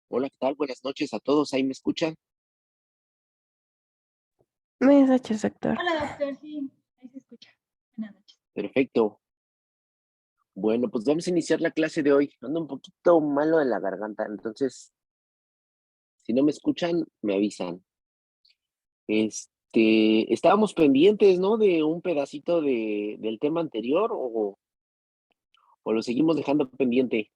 Hola, ¿qué tal? Buenas noches a todos. ¿Ahí me escuchan? Buenas noches, doctor. Hola, doctor, sí, ahí se escucha. Buenas noches. Perfecto. Bueno, pues vamos a iniciar la clase de hoy. Ando un poquito malo de la garganta, entonces Si no me escuchan, me avisan. Estábamos pendientes, ¿no? De un pedacito del tema anterior o lo seguimos dejando pendiente.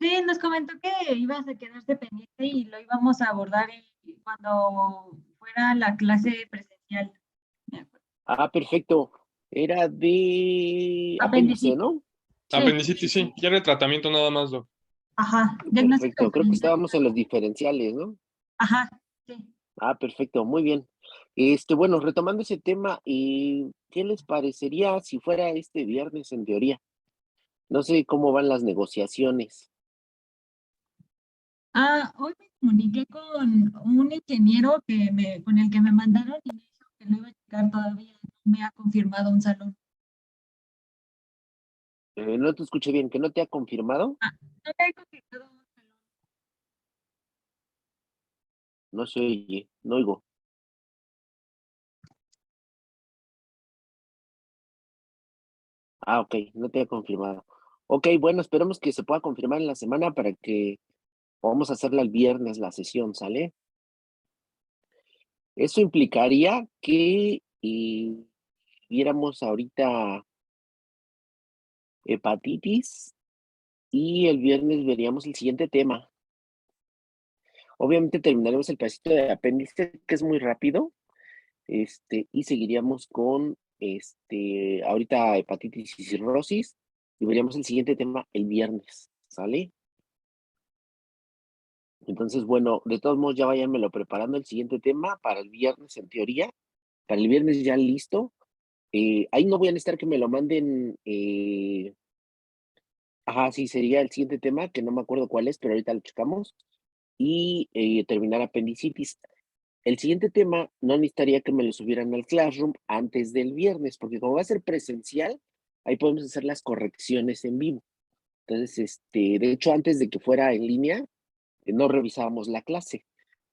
Sí, nos comentó que ibas a quedarse pendiente y lo íbamos a abordar cuando fuera la clase presencial. Me acuerdo. Ah, perfecto. Era de apéndice, Apendicitis. ¿no? Sí, Apendicitis, sí. Ya era el tratamiento nada más, Doc. ajá. Diagnóstico Perfecto. Creo que diferencial. estábamos en los diferenciales, ¿no? Ajá, sí. Ah, perfecto. Muy bien. Bueno, retomando ese tema, ¿qué les parecería si fuera este viernes en teoría? No sé cómo van las negociaciones. Hoy me comuniqué con un ingeniero con el que me mandaron y me dijo que lo iba a checar todavía. No me ha confirmado un salón. No te escuché bien, ¿que no te ha confirmado? No me ha confirmado un salón. No se oye, no oigo. Ah, ok, no te ha confirmado. Ok, bueno, esperemos que se pueda confirmar en la semana para que podamos hacerla el viernes la sesión, ¿sale? Eso implicaría que viéramos ahorita hepatitis y el viernes veríamos el siguiente tema. Obviamente terminaremos el pedacito de apéndice, que es muy rápido, y seguiríamos con, ahorita hepatitis y cirrosis, y veríamos el siguiente tema el viernes, ¿sale? Entonces, bueno, de todos modos ya váyanmelo preparando el siguiente tema para el viernes en teoría, para el viernes ya listo. Ahí no voy a necesitar que me lo manden, ajá, sí, sería el siguiente tema, que no me acuerdo cuál es, pero ahorita lo checamos, y terminar apendicitis. El siguiente tema no necesitaría que me lo subieran al Classroom antes del viernes, porque como va a ser presencial, ahí podemos hacer las correcciones en vivo. Entonces, de hecho, antes de que fuera en línea, no revisábamos la clase,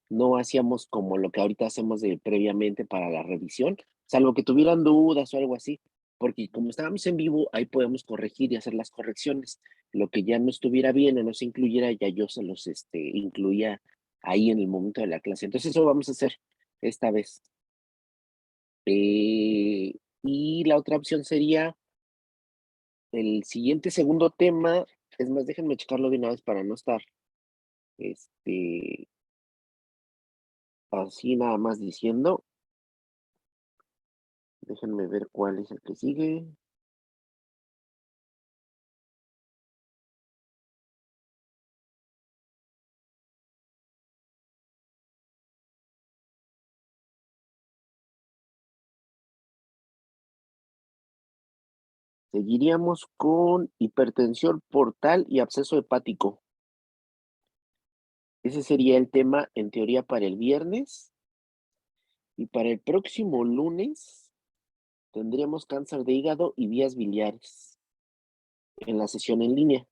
no hacíamos como lo que ahorita hacemos previamente para la revisión, salvo que tuvieran dudas o algo así, porque como estábamos en vivo, ahí podemos corregir y hacer las correcciones. Lo que ya no estuviera bien o no se incluyera, ya yo se los incluía ahí en el momento de la clase. Entonces eso vamos a hacer esta vez. Y la otra opción sería el siguiente segundo tema. Es más, déjenme checarlo de una vez para no estar este, así nada más diciendo. Déjenme ver cuál es el que sigue. Seguiríamos con hipertensión portal y absceso hepático. Ese sería el tema en teoría para el viernes. Y para el próximo lunes tendríamos cáncer de hígado y vías biliares en la sesión en línea.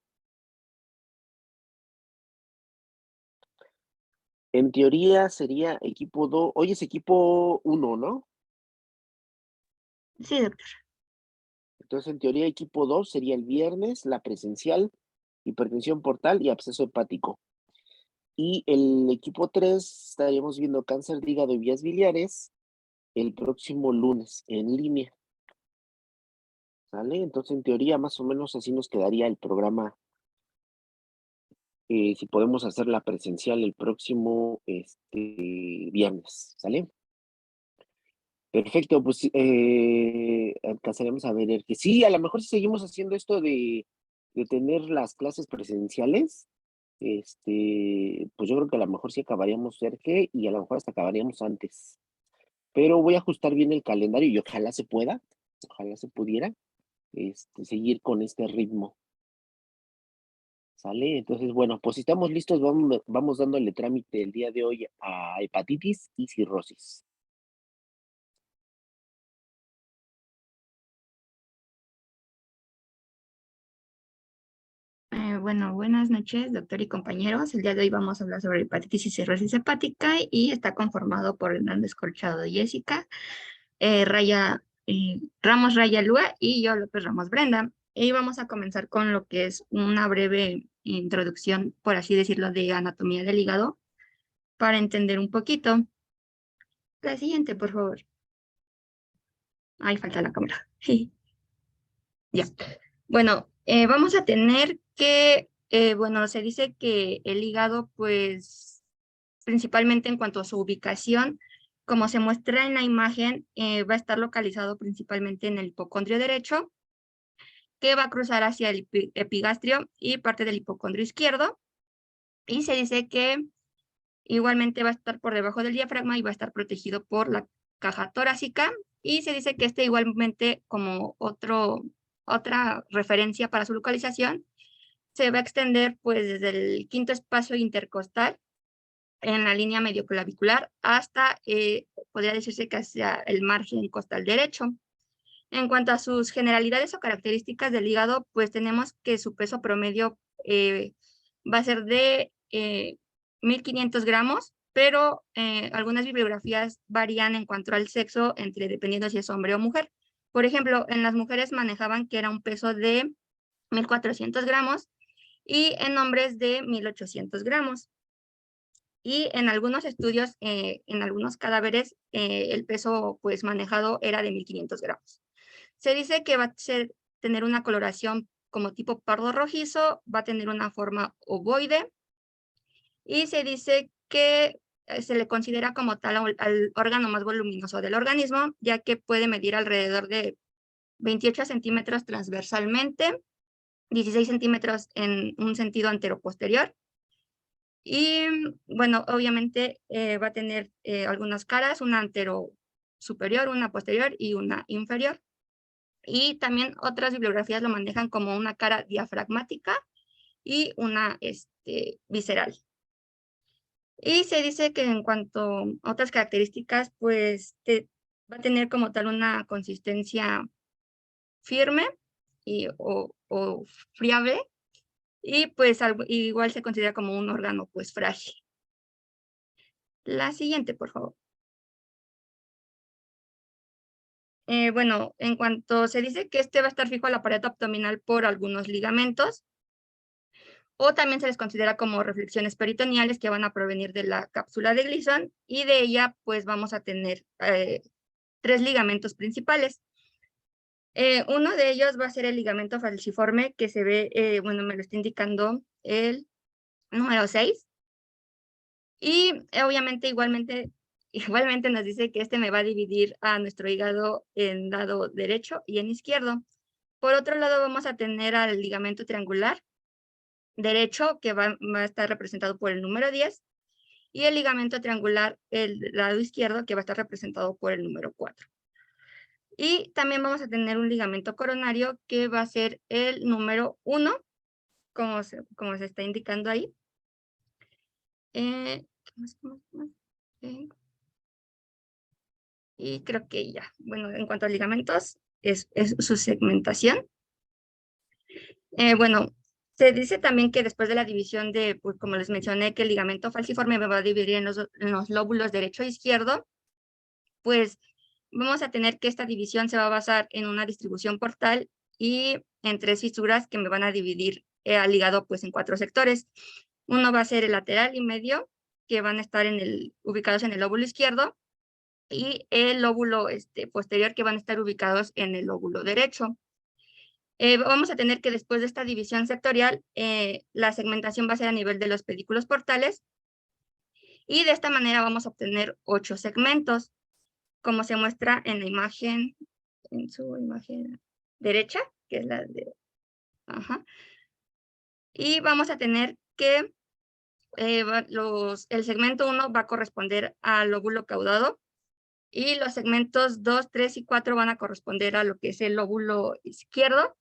En teoría sería equipo 2, hoy es equipo 1, ¿no? Sí, doctor. Entonces, en teoría, equipo 2 sería el viernes, la presencial, hipertensión portal y absceso hepático. Y el equipo 3 estaríamos viendo cáncer de hígado y vías biliares el próximo lunes en línea. ¿Sale? Entonces, en teoría, más o menos así nos quedaría el programa. Si podemos hacer la presencial el próximo viernes. ¿Sale? Perfecto, pues alcanzaremos a ver que sí, a lo mejor si seguimos haciendo esto de tener las clases presenciales, pues yo creo que a lo mejor sí acabaríamos cerca y a lo mejor hasta acabaríamos antes. Pero voy a ajustar bien el calendario y ojalá se pueda, ojalá se pudiera, seguir con este ritmo. ¿Sale? Entonces, bueno, pues si estamos listos, vamos dándole trámite el día de hoy a hepatitis y cirrosis. Bueno, buenas noches, doctor y compañeros. El día de hoy vamos a hablar sobre hepatitis y cirrosis hepática y está conformado por Hernández Corchado Jessica, Ramos Raya Lua y yo López Ramos Brenda. Y vamos a comenzar con lo que es una breve introducción, por así decirlo, de anatomía del hígado, para entender un poquito. La siguiente, por favor. Ahí falta la cámara. Ya. Bueno, vamos a tener que, bueno, se dice que el hígado, pues, principalmente en cuanto a su ubicación, como se muestra en la imagen, va a estar localizado principalmente en el hipocondrio derecho, que va a cruzar hacia el epigastrio y parte del hipocondrio izquierdo. Y se dice que igualmente va a estar por debajo del diafragma y va a estar protegido por la caja torácica. Y se dice que este igualmente, como otra referencia para su localización, se va a extender pues desde el quinto espacio intercostal en la línea medioclavicular hasta, podría decirse que hacia el margen costal derecho. En cuanto a sus generalidades o características del hígado, pues tenemos que su peso promedio va a ser de 1.500 gramos, pero algunas bibliografías varían en cuanto al sexo, dependiendo si es hombre o mujer. Por ejemplo, en las mujeres manejaban que era un peso de 1.400 gramos y en hombres de 1.800 gramos. Y en algunos estudios, en algunos cadáveres, el peso pues manejado era de 1.500 gramos. Se dice que va a tener una coloración como tipo pardo rojizo, va a tener una forma ovoide y se dice que se le considera como tal al órgano más voluminoso del organismo, ya que puede medir alrededor de 28 centímetros transversalmente, 16 centímetros en un sentido anteroposterior. Y bueno, obviamente va a tener algunas caras, una antero superior, una posterior y una inferior. Y también otras bibliografías lo manejan como una cara diafragmática y una visceral. Y se dice que en cuanto a otras características, pues va a tener como tal una consistencia firme o friable, y pues igual se considera como un órgano pues frágil. La siguiente, por favor. Bueno, en cuanto se dice que va a estar fijo a la pared abdominal por algunos ligamentos, o también se les considera como reflexiones peritoneales que van a provenir de la cápsula de Gleason, y de ella pues vamos a tener 3 ligamentos principales. Uno de ellos va a ser el ligamento falciforme, que se ve, bueno, me lo está indicando el número 6, y obviamente igualmente nos dice que me va a dividir a nuestro hígado en lado derecho y en izquierdo. Por otro lado vamos a tener al ligamento triangular derecho, que va a estar representado por el número 10, y el ligamento triangular, el lado izquierdo, que va a estar representado por el número 4. Y también vamos a tener un ligamento coronario que va a ser el número 1, como se está indicando ahí. ¿Qué más? Y creo que ya. Bueno, en cuanto a ligamentos, es su segmentación. Bueno, se dice también que después de la división pues como les mencioné, que el ligamento falciforme me va a dividir en los lóbulos derecho e izquierdo, pues vamos a tener que esta división se va a basar en una distribución portal y en 3 fisuras que me van a dividir al hígado pues en 4 sectores. Uno va a ser el lateral y medio, que van a estar ubicados en el lóbulo izquierdo, y el lóbulo posterior, que van a estar ubicados en el lóbulo derecho. Vamos a tener que después de esta división sectorial, la segmentación va a ser a nivel de los pedículos portales, y de esta manera vamos a obtener 8 segmentos, como se muestra en la imagen, en su imagen derecha, que es la de... Ajá. Y vamos a tener que el segmento 1 va a corresponder al lóbulo caudado, y los segmentos 2, 3 y 4 van a corresponder a lo que es el lóbulo izquierdo,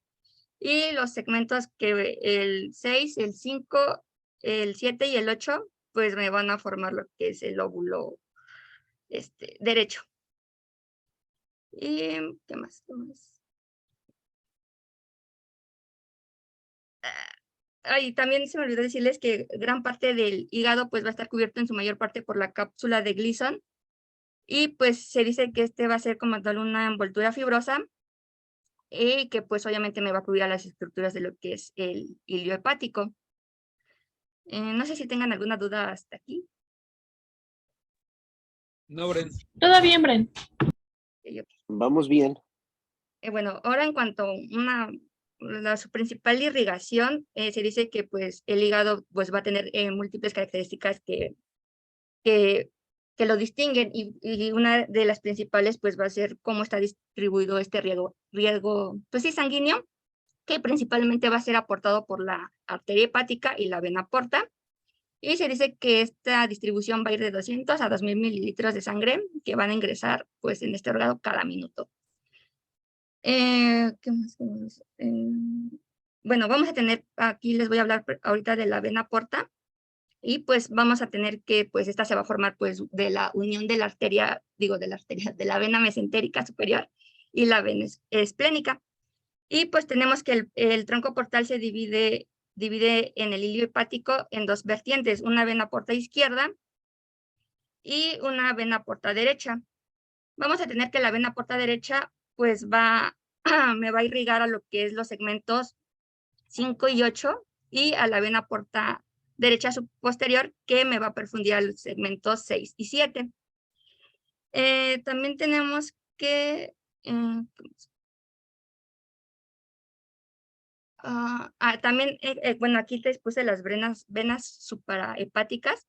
y los segmentos que el 6, el 5, el 7 y el 8, pues me van a formar lo que es el lóbulo derecho. ¿Y qué más? También se me olvidó decirles que gran parte del hígado pues va a estar cubierto en su mayor parte por la cápsula de Gleason, y pues se dice que va a ser como tal una envoltura fibrosa, y que pues obviamente me va a cubrir a las estructuras de lo que es el hilio hepático. No sé si tengan alguna duda hasta aquí. No, Bren. Todo bien, Bren. Vamos bien. Bueno, ahora en cuanto a su principal irrigación, se dice que pues el hígado pues va a tener múltiples características que lo distinguen y una de las principales pues va a ser cómo está distribuido este riego pues sí, sanguíneo, que principalmente va a ser aportado por la arteria hepática y la vena porta. Y se dice que esta distribución va a ir de 200 a 2000 mililitros de sangre que van a ingresar pues en este órgano cada minuto. ¿Qué más? Bueno, vamos a tener, aquí les voy a hablar ahorita de la vena porta, y pues vamos a tener que, pues esta se va a formar pues de la unión de la arteria, de la vena mesentérica superior y la vena esplénica. Y pues tenemos que el tronco portal se divide en el hilio hepático en dos vertientes, una vena porta izquierda y una vena porta derecha. Vamos a tener que la vena porta derecha pues me va a irrigar a lo que es los segmentos 5 y 8 y a la vena porta derecha posterior que me va a perfundir a los segmentos 6 y 7. También tenemos que... también, bueno, aquí les puse las venas suprahepáticas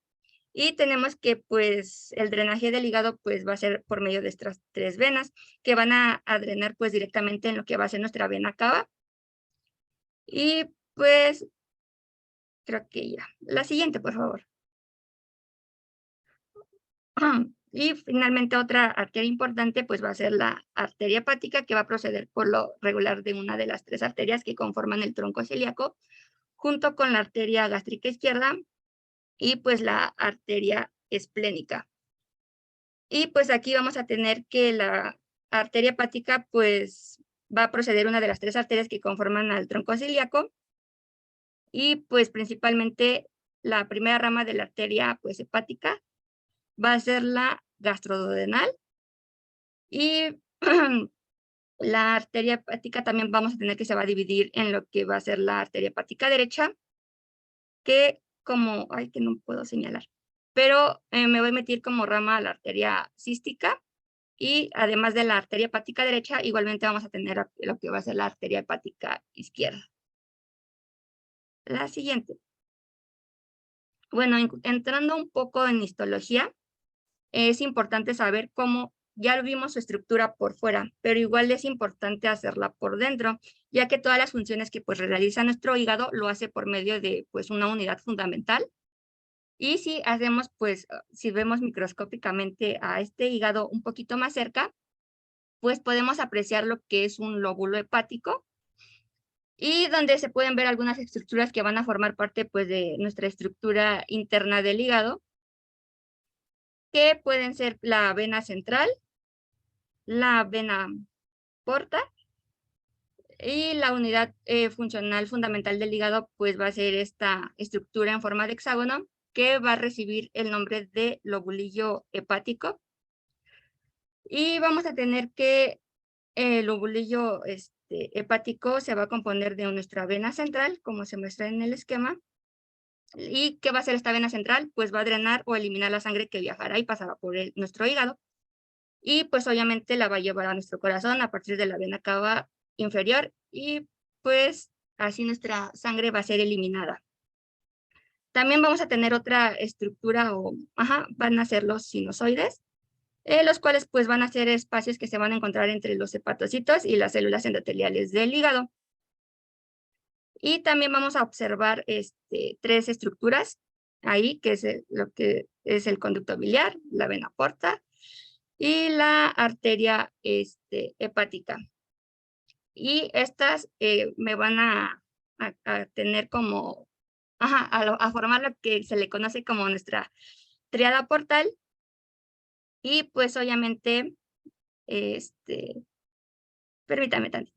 y tenemos que pues el drenaje del hígado pues va a ser por medio de estas tres venas que van a drenar pues directamente en lo que va a ser nuestra vena cava. Y pues creo que ya. La siguiente, por favor. Y finalmente otra arteria importante pues va a ser la arteria hepática, que va a proceder por lo regular de una de las tres arterias que conforman el tronco celíaco, junto con la arteria gástrica izquierda y pues la arteria esplénica. Y pues aquí vamos a tener que la arteria hepática pues va a proceder una de las tres arterias que conforman al tronco celíaco, y pues principalmente la primera rama de la arteria pues hepática va a ser la gastroduodenal, y la arteria hepática también vamos a tener que se va a dividir en lo que va a ser la arteria hepática derecha, que que no puedo señalar, pero me voy a meter como rama a la arteria cística, y además de la arteria hepática derecha, igualmente vamos a tener lo que va a ser la arteria hepática izquierda. La siguiente. Bueno, entrando un poco en histología, es importante saber cómo ya vimos su estructura por fuera, pero igual es importante hacerla por dentro, ya que todas las funciones que pues realiza nuestro hígado lo hace por medio de pues una unidad fundamental. Y si hacemos pues, si vemos microscópicamente a este hígado un poquito más cerca, pues podemos apreciar lo que es un lóbulo hepático, y donde se pueden ver algunas estructuras que van a formar parte pues de nuestra estructura interna del hígado, que pueden ser la vena central, la vena porta, y la unidad funcional fundamental del hígado pues va a ser esta estructura en forma de hexágono que va a recibir el nombre de lobulillo hepático. Y vamos a tener que el lobulillo hepático se va a componer de nuestra vena central, como se muestra en el esquema. ¿Y qué va a hacer esta vena central? Pues va a drenar o eliminar la sangre que viajará y pasará por nuestro hígado. Y pues obviamente la va a llevar a nuestro corazón a partir de la vena cava inferior, y pues así nuestra sangre va a ser eliminada. También vamos a tener otra estructura van a ser los sinusoides, los cuales pues van a ser espacios que se van a encontrar entre los hepatocitos y las células endoteliales del hígado. Y también vamos a observar tres estructuras ahí, que es lo que es el conducto biliar, la vena porta y la arteria hepática. Y estas me van a tener como, a formar lo que se le conoce como nuestra tríada portal. Y pues obviamente, permítame tantito.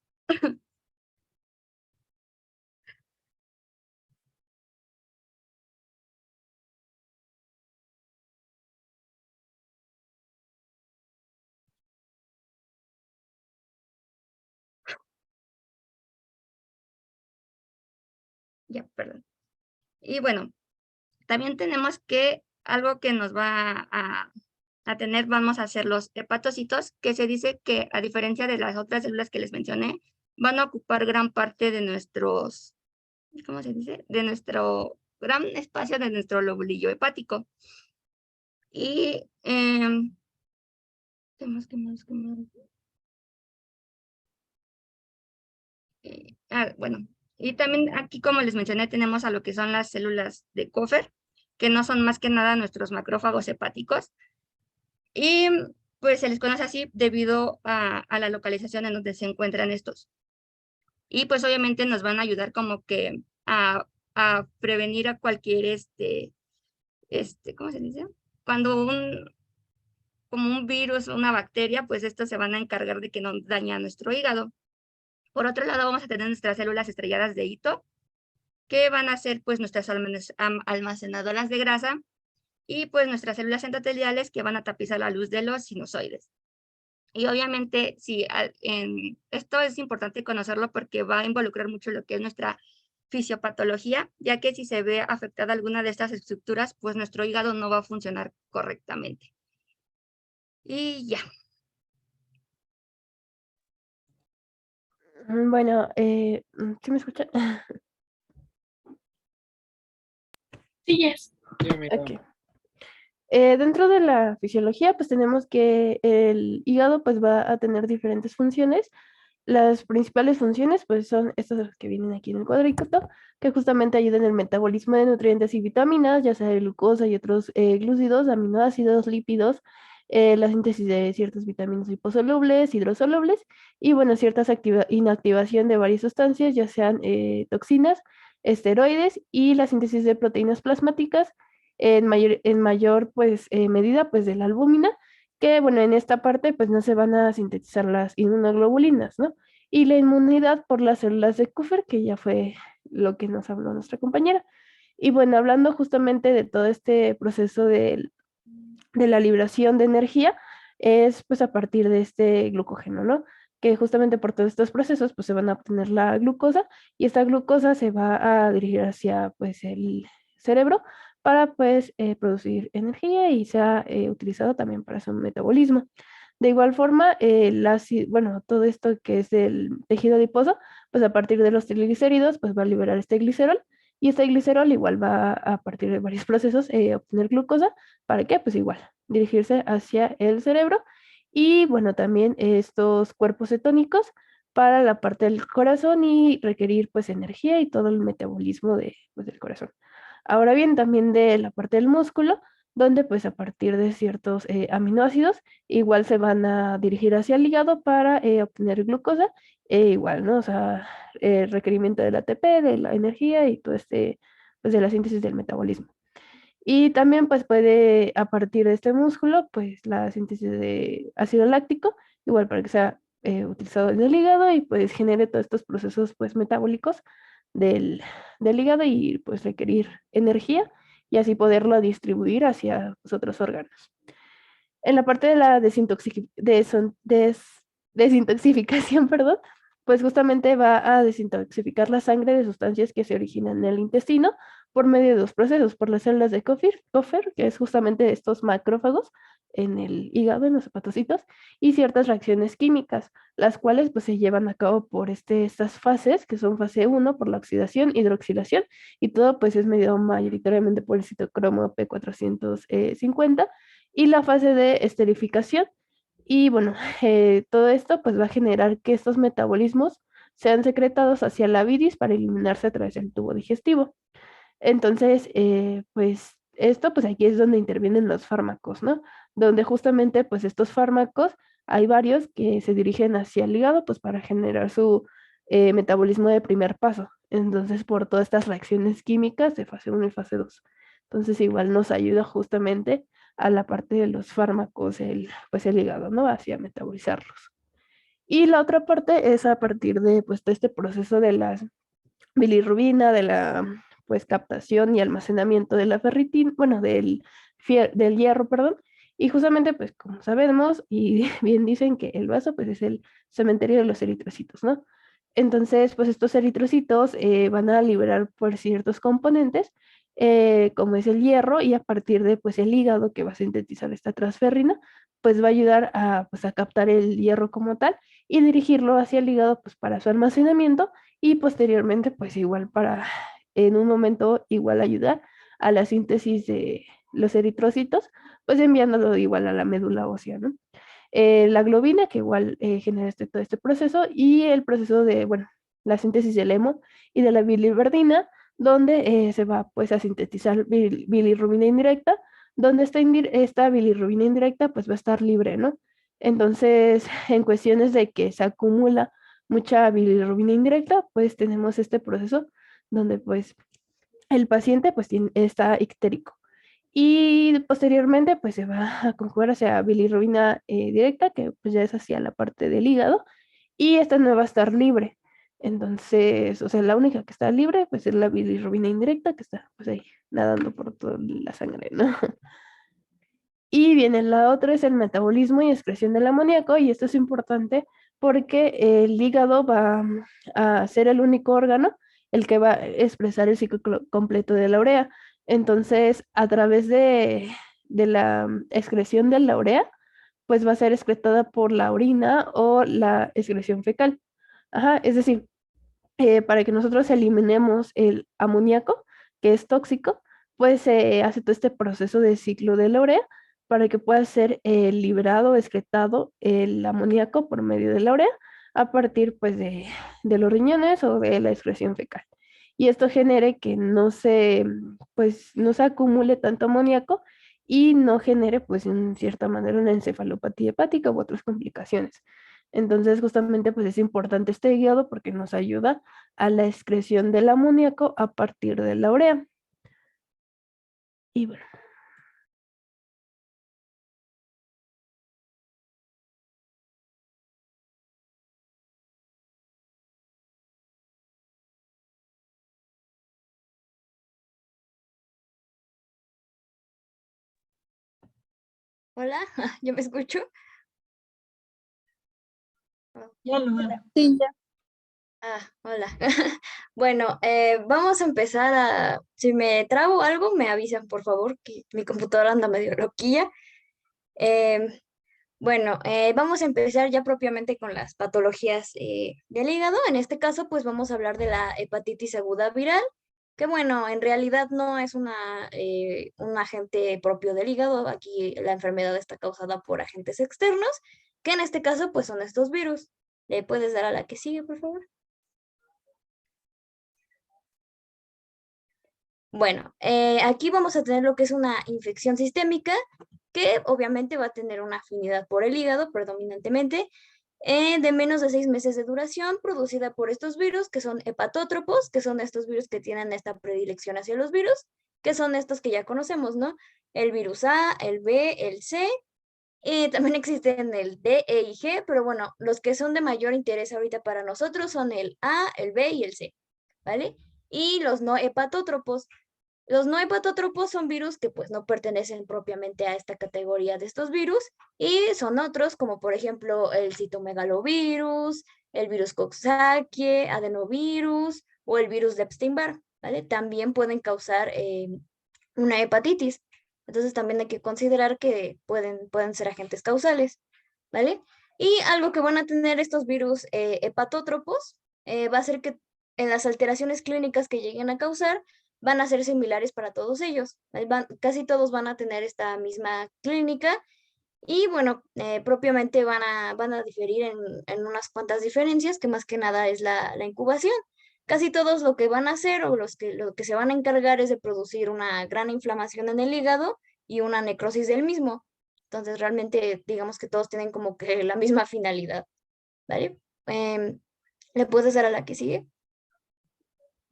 Ya, perdón. Y bueno, también tenemos que algo que nos va a tener, vamos a hacer los hepatocitos, que se dice que a diferencia de las otras células que les mencioné, van a ocupar gran parte de nuestros, ¿cómo se dice? De nuestro gran espacio de nuestro lobulillo hepático. Y, ¿qué más? Bueno, y también aquí, como les mencioné, tenemos a lo que son las células de Kofer, que no son más que nada nuestros macrófagos hepáticos. Y pues se les conoce así debido a la localización en donde se encuentran estos. Y pues obviamente nos van a ayudar como que a prevenir a cualquier, ¿cómo se dice? Cuando como un virus o una bacteria, pues estos se van a encargar de que no daña nuestro hígado. Por otro lado, vamos a tener nuestras células estrelladas de Ito, que van a ser pues nuestras almacenadoras de grasa, y pues nuestras células endoteliales que van a tapizar la luz de los sinusoides. Y obviamente, sí, esto es importante conocerlo porque va a involucrar mucho lo que es nuestra fisiopatología, ya que si se ve afectada alguna de estas estructuras, pues nuestro hígado no va a funcionar correctamente. Y ya. Bueno, ¿sí me escuchan? Sí, yes. Sí, amiga. Ok. Dentro de la fisiología, pues tenemos que el hígado pues va a tener diferentes funciones. Las principales funciones pues son estas que vienen aquí en el cuadrito, que justamente ayudan en el metabolismo de nutrientes y vitaminas, ya sea de glucosa y otros glúcidos, aminoácidos, lípidos, la síntesis de ciertas vitaminas liposolubles, hidrosolubles y bueno, ciertas inactivación de varias sustancias, ya sean toxinas, esteroides y la síntesis de proteínas plasmáticas en mayor pues, medida pues, de la albúmina, que bueno, en esta parte pues no se van a sintetizar las inmunoglobulinas, ¿no? Y la inmunidad por las células de Kupffer, que ya fue lo que nos habló nuestra compañera. Y bueno, hablando justamente de todo este proceso de la liberación de energía, es pues a partir de este glucógeno, ¿no? Que justamente por todos estos procesos pues se van a obtener la glucosa y esta glucosa se va a dirigir hacia pues el cerebro para pues producir energía y sea utilizado también para su metabolismo. De igual forma, bueno, todo esto que es del tejido adiposo, pues a partir de los triglicéridos, pues va a liberar este glicerol y este glicerol igual va a partir de varios procesos obtener glucosa. ¿Para qué? Pues igual, dirigirse hacia el cerebro y bueno, también estos cuerpos cetónicos para la parte del corazón y requerir pues energía y todo el metabolismo pues, del corazón. Ahora bien, también de la parte del músculo, donde pues a partir de ciertos aminoácidos igual se van a dirigir hacia el hígado para obtener glucosa, igual, ¿no? O sea, requerimiento del ATP, de la energía y todo pues de la síntesis del metabolismo. Y también pues puede a partir de este músculo, pues la síntesis de ácido láctico, igual para que sea utilizado en el hígado y pues genere todos estos procesos pues metabólicos del hígado y pues requerir energía y así poderlo distribuir hacia los otros órganos. En la parte de la desintoxificación, perdón, pues justamente va a desintoxicar la sangre de sustancias que se originan en el intestino por medio de dos procesos, por las células de Kupffer, que es justamente estos macrófagos en el hígado, en los hepatocitos, y ciertas reacciones químicas, las cuales pues se llevan a cabo por estas fases, que son fase 1 por la oxidación, hidroxilación, y todo pues es mediado mayoritariamente por el citocromo P450, y la fase de esterificación. Y bueno, todo esto pues va a generar que estos metabolismos sean secretados hacia la bilis para eliminarse a través del tubo digestivo. Entonces, pues esto pues aquí es donde intervienen los fármacos, ¿no? Donde justamente pues estos fármacos, hay varios que se dirigen hacia el hígado pues para generar su metabolismo de primer paso. Entonces, por todas estas reacciones químicas de fase 1 y fase 2. Entonces, igual nos ayuda justamente a la parte de los fármacos, pues el hígado, ¿no? Hacia metabolizarlos. Y la otra parte es a partir de pues de este proceso de la bilirrubina, de la pues captación y almacenamiento de la ferritina, bueno, del hierro, perdón. Y justamente, pues como sabemos, y bien dicen que el vaso, pues es el cementerio de los eritrocitos, ¿no? Entonces, pues estos eritrocitos van a liberar por ciertos componentes como es el hierro, y a partir de pues el hígado que va a sintetizar esta transferrina, pues va a ayudar a, pues, a captar el hierro como tal y dirigirlo hacia el hígado pues para su almacenamiento y posteriormente pues igual para en un momento igual ayudar a la síntesis de los eritrocitos, pues enviándolo igual a la médula ósea, ¿no? La globina, que igual genera todo este proceso, y el proceso de, bueno, la síntesis del hemo y de la biliverdina, donde se va pues a sintetizar bilirrubina indirecta, donde esta bilirrubina indirecta pues va a estar libre, ¿no? Entonces, en cuestiones de que se acumula mucha bilirrubina indirecta, pues tenemos este proceso donde pues el paciente pues está ictérico. Y posteriormente pues se va a conjugar hacia bilirrubina directa, que pues ya es hacia la parte del hígado, y esta no va a estar libre. Entonces, o sea, la única que está libre pues es la bilirrubina indirecta que está pues ahí nadando por toda la sangre, ¿no? Y viene la otra, es el metabolismo y excreción del amoníaco, y esto es importante porque el hígado va a ser el único órgano el que va a expresar el ciclo completo de la urea. Entonces, a través de la excreción de la urea, pues va a ser excretada por la orina o la excreción fecal. Ajá, es decir, para que nosotros eliminemos el amoníaco, que es tóxico, pues se hace todo este proceso de ciclo de la urea para que pueda ser liberado, excretado el amoníaco por medio de la urea a partir pues de los riñones o de la excreción fecal. Y esto genere que no se, pues, no se acumule tanto amoníaco y no genere pues en cierta manera una encefalopatía hepática u otras complicaciones. Entonces, justamente, pues es importante este guiado porque nos ayuda a la excreción del amoníaco a partir de la urea. Y bueno. Hola, ¿yo me escucho? Ya lo Hola. Sí, ya. Hola. Bueno, vamos a empezar a... Si me trabo algo, me avisan, por favor, que mi computadora anda medio loquilla. Em, bueno, vamos a empezar ya propiamente con las patologías del hígado. En este caso, pues vamos a hablar de la hepatitis aguda viral, que bueno, en realidad no es un agente propio del hígado. Aquí la enfermedad está causada por agentes externos, que en este caso, pues son estos virus. ¿Le puedes dar a la que sigue, por favor? Bueno, aquí vamos a tener lo que es una infección sistémica, que obviamente va a tener una afinidad por el hígado predominantemente, de menos de 6 meses de duración, producida por estos virus, que son hepatótropos, que son estos virus que tienen esta predilección hacia los virus, que son estos que ya conocemos, ¿no? El virus A, el B, el C, también existen el D, E y G, pero bueno, los que son de mayor interés ahorita para nosotros son el A, el B y el C, ¿vale? Y los no hepatótropos. Los no hepatótropos son virus que pues no pertenecen propiamente a esta categoría de estos virus y son otros como por ejemplo el citomegalovirus, el virus Coxsackie, adenovirus o el virus de Epstein-Barr, ¿vale? También pueden causar una hepatitis. Entonces también hay que considerar que pueden ser agentes causales, ¿vale? Y algo que van a tener estos virus hepatótropos va a ser que en las alteraciones clínicas que lleguen a causar, van a ser similares para todos ellos. Casi todos van a tener esta misma clínica y bueno, propiamente van a diferir en unas cuantas diferencias, que más que nada es la incubación. Casi todos lo que van a hacer o lo que se van a encargar es de producir una gran inflamación en el hígado y una necrosis del mismo. Entonces realmente digamos que todos tienen como que la misma finalidad, ¿vale? ¿Le puedes dar a la que sigue?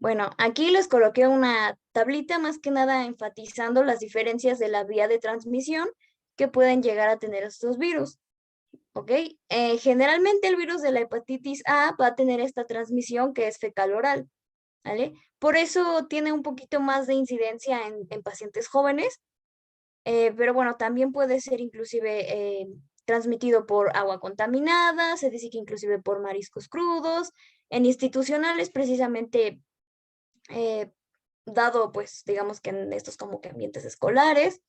Bueno, aquí les coloqué una tablita más que nada enfatizando las diferencias de la vía de transmisión que pueden llegar a tener estos virus, ¿ok? Generalmente el virus de la hepatitis A va a tener esta transmisión que es fecal oral, ¿vale? Por eso tiene un poquito más de incidencia en pacientes jóvenes, pero bueno, también puede ser inclusive transmitido por agua contaminada, se dice que inclusive por mariscos crudos, en institucionales precisamente dado pues digamos que en estos como que ambientes escolares.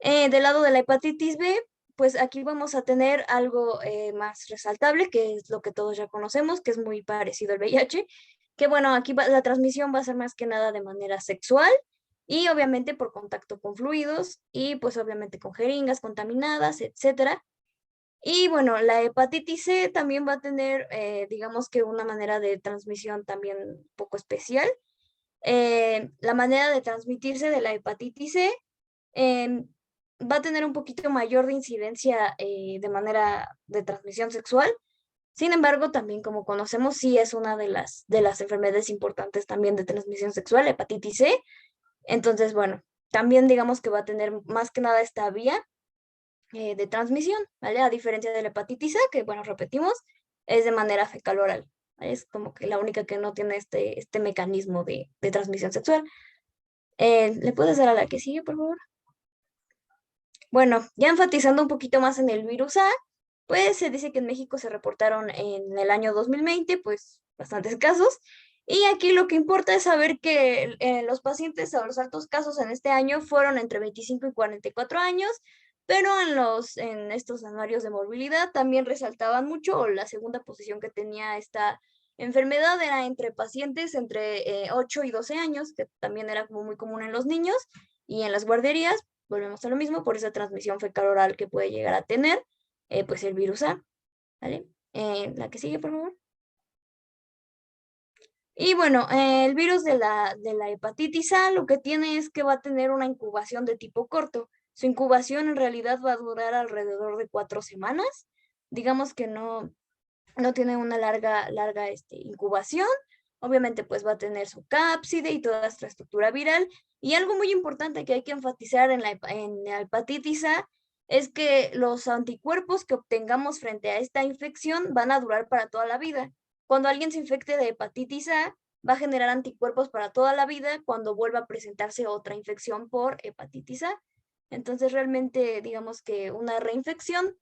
Del lado de la hepatitis B, pues aquí vamos a tener algo más resaltable, que es lo que todos ya conocemos, que es muy parecido al VIH, que bueno, aquí la transmisión va a ser más que nada de manera sexual y obviamente por contacto con fluidos y pues obviamente con jeringas contaminadas, etcétera. Y bueno, la hepatitis C también va a tener, digamos que una manera de transmisión también un poco especial. La manera de transmitirse de la hepatitis C va a tener un poquito mayor de incidencia de manera de transmisión sexual. Sin embargo, también como conocemos, sí es una de las enfermedades importantes también de transmisión sexual, hepatitis C. Entonces, bueno, también digamos que va a tener más que nada esta vía de transmisión, ¿vale? A diferencia de la hepatitis A, que bueno, repetimos, es de manera fecal oral. ¿Vale? Es como que la única que no tiene este mecanismo de transmisión sexual. ¿Le puedes dar a la que sigue, por favor? Bueno, ya enfatizando un poquito más en el virus A, pues se dice que en México se reportaron en el año 2020, pues bastantes casos. Y aquí lo que importa es saber que los pacientes o los altos casos en este año fueron entre 25 y 44 años, pero en estos anuarios de morbilidad también resaltaban mucho, o la segunda posición que tenía esta enfermedad era entre pacientes entre 8 y 12 años, que también era como muy común en los niños y en las guarderías. Volvemos a lo mismo por esa transmisión fecal oral que puede llegar a tener pues el virus A, ¿vale? La que sigue, por favor. Y bueno, el virus de la hepatitis A lo que tiene es que va a tener una incubación de tipo corto. Su incubación en realidad va a durar alrededor de 4 semanas. Digamos que no tiene una larga incubación. Obviamente pues va a tener su cápside y toda esta estructura viral. Y algo muy importante que hay que enfatizar en la hepatitis A es que los anticuerpos que obtengamos frente a esta infección van a durar para toda la vida. Cuando alguien se infecte de hepatitis A, va a generar anticuerpos para toda la vida cuando vuelva a presentarse otra infección por hepatitis A. Entonces realmente digamos que una reinfección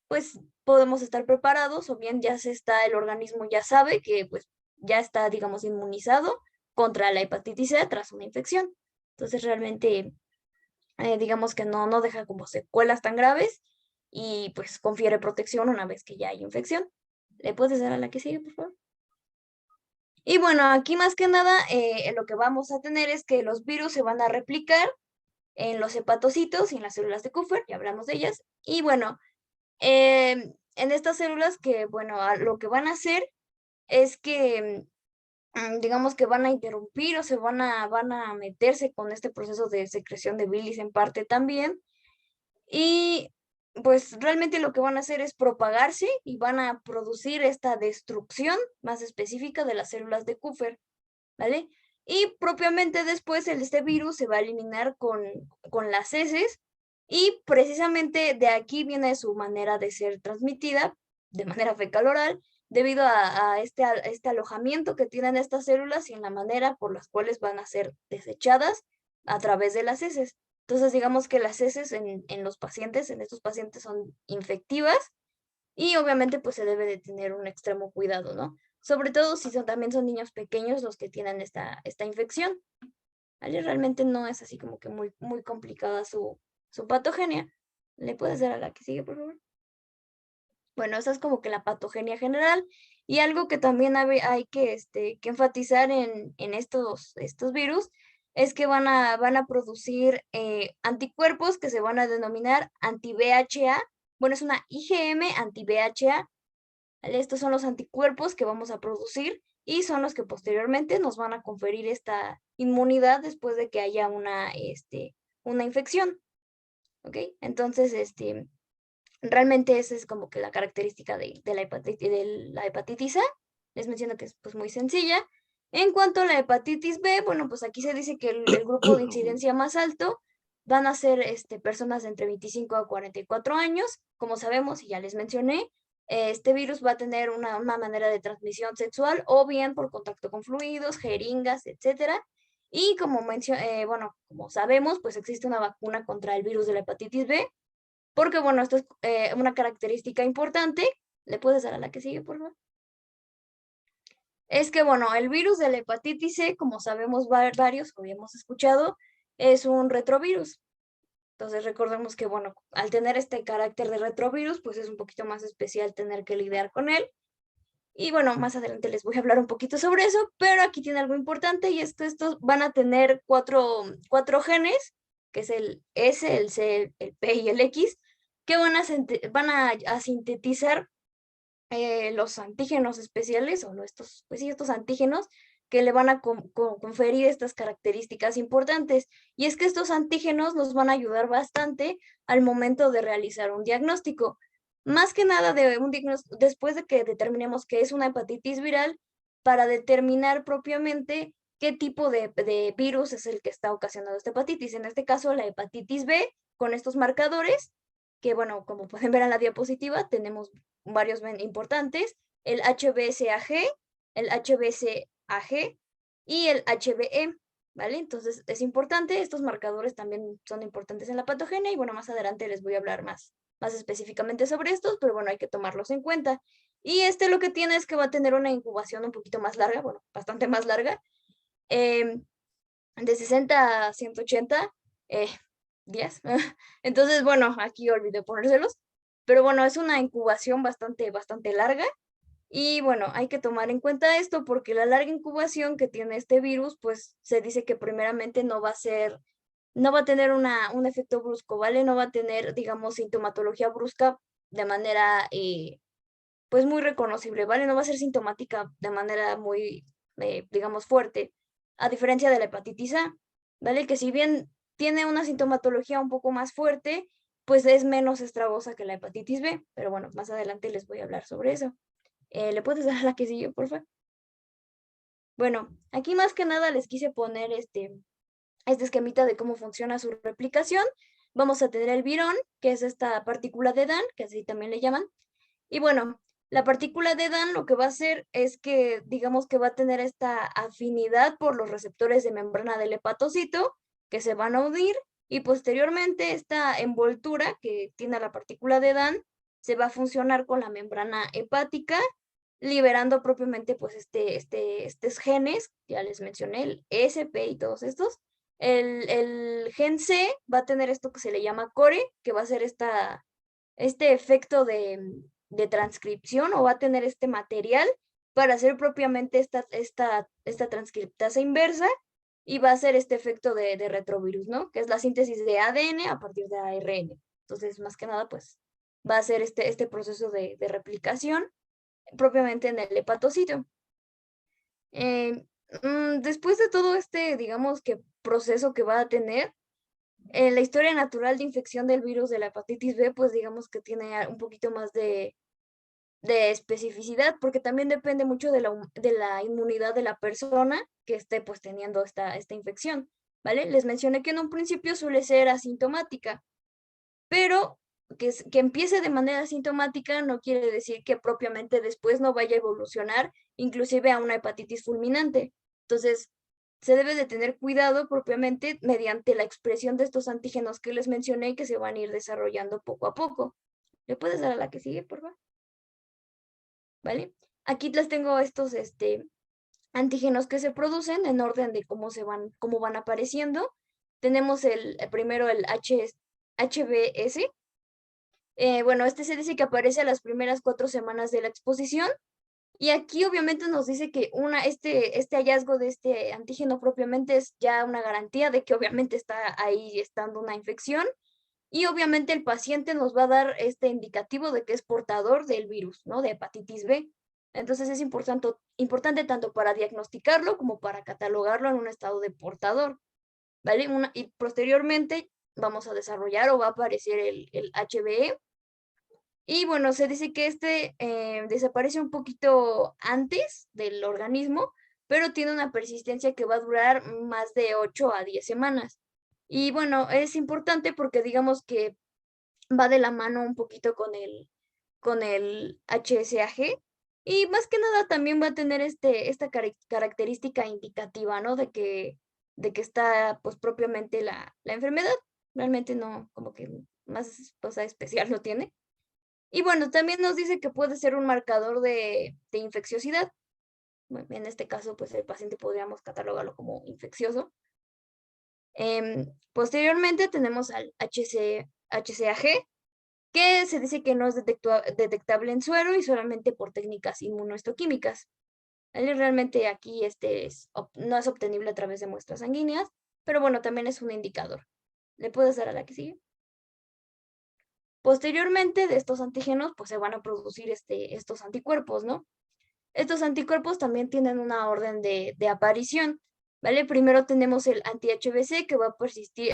pues podemos estar preparados o bien el organismo ya sabe que pues ya está, digamos, inmunizado contra la hepatitis C tras una infección. Entonces realmente, digamos que no deja como secuelas tan graves y pues confiere protección una vez que ya hay infección. ¿Le puedes dar a la que sigue, por favor? Y bueno, aquí más que nada lo que vamos a tener es que los virus se van a replicar en los hepatocitos y en las células de Kupffer, ya hablamos de ellas. Y bueno, en estas células que, bueno, lo que van a hacer es que, digamos que van a interrumpir o van a meterse con este proceso de secreción de bilis en parte también. Y pues realmente lo que van a hacer es propagarse y van a producir esta destrucción más específica de las células de Kupffer, ¿vale? Y propiamente después este virus se va a eliminar con las heces y precisamente de aquí viene su manera de ser transmitida de manera fecal oral debido a este alojamiento que tienen estas células y en la manera por las cuales van a ser desechadas a través de las heces. Entonces digamos que las heces en estos pacientes son infectivas y obviamente pues se debe de tener un extremo cuidado, ¿no? Sobre todo si también son niños pequeños los que tienen esta infección. ¿Vale? Realmente no es así como que muy, muy complicada su patogenia. ¿Le puedes dar a la que sigue, por favor? Bueno, esa es como que la patogenia general. Y algo que también hay que enfatizar en estos virus es que van a producir anticuerpos que se van a denominar anti-VHA. Bueno, es una IgM anti-VHA. ¿Vale? Estos son los anticuerpos que vamos a producir y son los que posteriormente nos van a conferir esta inmunidad después de que haya una infección. ¿Ok? Entonces, realmente esa es como que la característica de la hepatitis A. Les menciono que es pues muy sencilla. En cuanto a la hepatitis B, bueno, pues aquí se dice que el grupo de incidencia más alto van a ser personas de entre 25 a 44 años. Como sabemos, y ya les mencioné, este virus va a tener una manera de transmisión sexual o bien por contacto con fluidos, jeringas, etcétera. Y como como sabemos, pues existe una vacuna contra el virus de la hepatitis B, porque bueno, esto es una característica importante. ¿Le puedes dar a la que sigue, por favor? es que, bueno, el virus de la hepatitis C, como sabemos varios, o habíamos escuchado, es un retrovirus. Entonces recordemos que, bueno, al tener este carácter de retrovirus, pues es un poquito más especial tener que lidiar con él. Y bueno, más adelante les voy a hablar un poquito sobre eso, pero aquí tiene algo importante y es que estos van a tener cuatro genes, que es el S, el C, el P y el X, que van a sintetizar los antígenos especiales, o no estos, pues sí, estos antígenos que le van a conferir estas características importantes. Y es que estos antígenos nos van a ayudar bastante al momento de realizar un diagnóstico. Más que nada de un diagnóstico, después de que determinemos que es una hepatitis viral, para determinar propiamente qué tipo de virus es el que está ocasionando esta hepatitis. En este caso, la hepatitis B, con estos marcadores, que bueno, como pueden ver en la diapositiva, tenemos varios importantes, el HBsAg, el HBsAg y el HBe, ¿vale? Entonces es importante, estos marcadores también son importantes en la patogenia y bueno, más adelante les voy a hablar más específicamente sobre estos, pero bueno, hay que tomarlos en cuenta. Y lo que tiene es que va a tener una incubación un poquito más larga, bueno, bastante más larga, de 60 a 180 días. Entonces, bueno, aquí olvidé ponérselos, pero bueno, es una incubación bastante larga. Y bueno, hay que tomar en cuenta esto porque la larga incubación que tiene este virus, pues se dice que primeramente no va a tener un efecto brusco, ¿vale? No va a tener, digamos, sintomatología brusca de manera, pues muy reconocible, ¿vale? No va a ser sintomática de manera muy, digamos, fuerte, a diferencia de la hepatitis A, ¿vale? Que si bien tiene una sintomatología un poco más fuerte, pues es menos estragosa que la hepatitis B, pero bueno, más adelante les voy a hablar sobre eso. ¿Le puedes dar a la que sigue, por favor? Bueno, aquí más que nada les quise poner este esquemita de cómo funciona su replicación. Vamos a tener el virón, que es esta partícula de Dan, que así también le llaman. Y bueno, la partícula de Dan lo que va a hacer es que, digamos que va a tener esta afinidad por los receptores de membrana del hepatocito, que se van a unir, y posteriormente esta envoltura que tiene la partícula de Dan se va a funcionar con la membrana hepática, liberando propiamente pues estos genes, ya les mencioné, el SP y todos estos. El gen C va a tener esto que se le llama core, que va a ser este efecto de transcripción, o va a tener este material para hacer propiamente esta transcriptasa inversa, y va a hacer este efecto de retrovirus, ¿no? Que es la síntesis de ADN a partir de ARN. Entonces, más que nada, pues va a ser este proceso de replicación propiamente en el hepatocito. Después de todo digamos que proceso que va a tener, la historia natural de infección del virus de la hepatitis B, pues digamos que tiene un poquito más de especificidad, porque también depende mucho de la inmunidad de la persona que esté pues teniendo esta infección, ¿vale? Les mencioné que en un principio suele ser asintomática, pero que empiece de manera asintomática no quiere decir que propiamente después no vaya a evolucionar, inclusive a una hepatitis fulminante. Entonces, se debe de tener cuidado propiamente mediante la expresión de estos antígenos que les mencioné, que se van a ir desarrollando poco a poco. ¿Le puedes dar a la que sigue, por favor? ¿Vale? Aquí les tengo estos antígenos que se producen en orden de cómo van apareciendo. Tenemos primero el HBs. Bueno, se dice que aparece a las primeras 4 semanas de la exposición. Y aquí obviamente nos dice que este hallazgo de este antígeno propiamente es ya una garantía de que obviamente está ahí estando una infección. Y obviamente el paciente nos va a dar este indicativo de que es portador del virus, ¿no? De hepatitis B. Entonces es importante tanto para diagnosticarlo como para catalogarlo en un estado de portador, ¿vale? Y posteriormente vamos a desarrollar o va a aparecer el HBe. Y bueno, se dice que desaparece un poquito antes del organismo, pero tiene una persistencia que va a durar más de 8 a 10 semanas. Y bueno, es importante porque digamos que va de la mano un poquito con el HSAG, y más que nada también va a tener esta característica indicativa, ¿no? De que está pues propiamente la enfermedad. Realmente no, como que más cosa especial no tiene. Y bueno, también nos dice que puede ser un marcador de infecciosidad. En este caso, pues el paciente podríamos catalogarlo como infeccioso. Posteriormente tenemos al HCAG, que se dice que no es detectable en suero y solamente por técnicas inmunohistoquímicas. Realmente aquí no es obtenible a través de muestras sanguíneas, pero bueno, también es un indicador. ¿Le puedes dar a la que sigue? Posteriormente de estos antígenos, pues se van a producir estos anticuerpos, ¿no? Estos anticuerpos también tienen una orden de aparición, ¿vale? Primero tenemos el anti-HBC que va a persistir,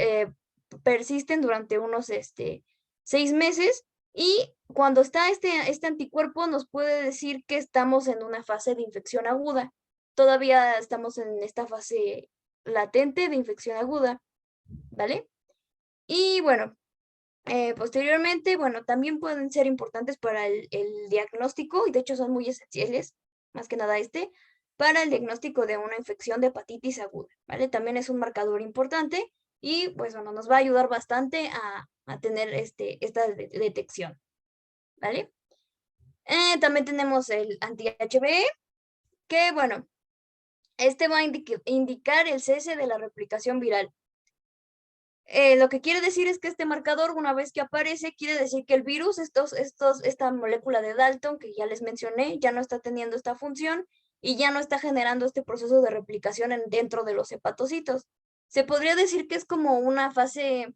persisten durante unos 6 meses, y cuando está este anticuerpo nos puede decir que estamos en una fase de infección aguda. Todavía estamos en esta fase latente de infección aguda, ¿vale? Y bueno, posteriormente, bueno, también pueden ser importantes para el diagnóstico, y de hecho son muy esenciales, más que nada para el diagnóstico de una infección de hepatitis aguda, ¿vale? También es un marcador importante y pues bueno, nos va a ayudar bastante a tener esta detección, ¿vale? También tenemos el anti-HBe, que bueno, va a indicar el cese de la replicación viral. Lo que quiere decir es que este marcador, una vez que aparece, quiere decir que el virus, esta molécula de Dalton que ya les mencioné, ya no está teniendo esta función y ya no está generando este proceso de replicación dentro de los hepatocitos. Se podría decir que es como una fase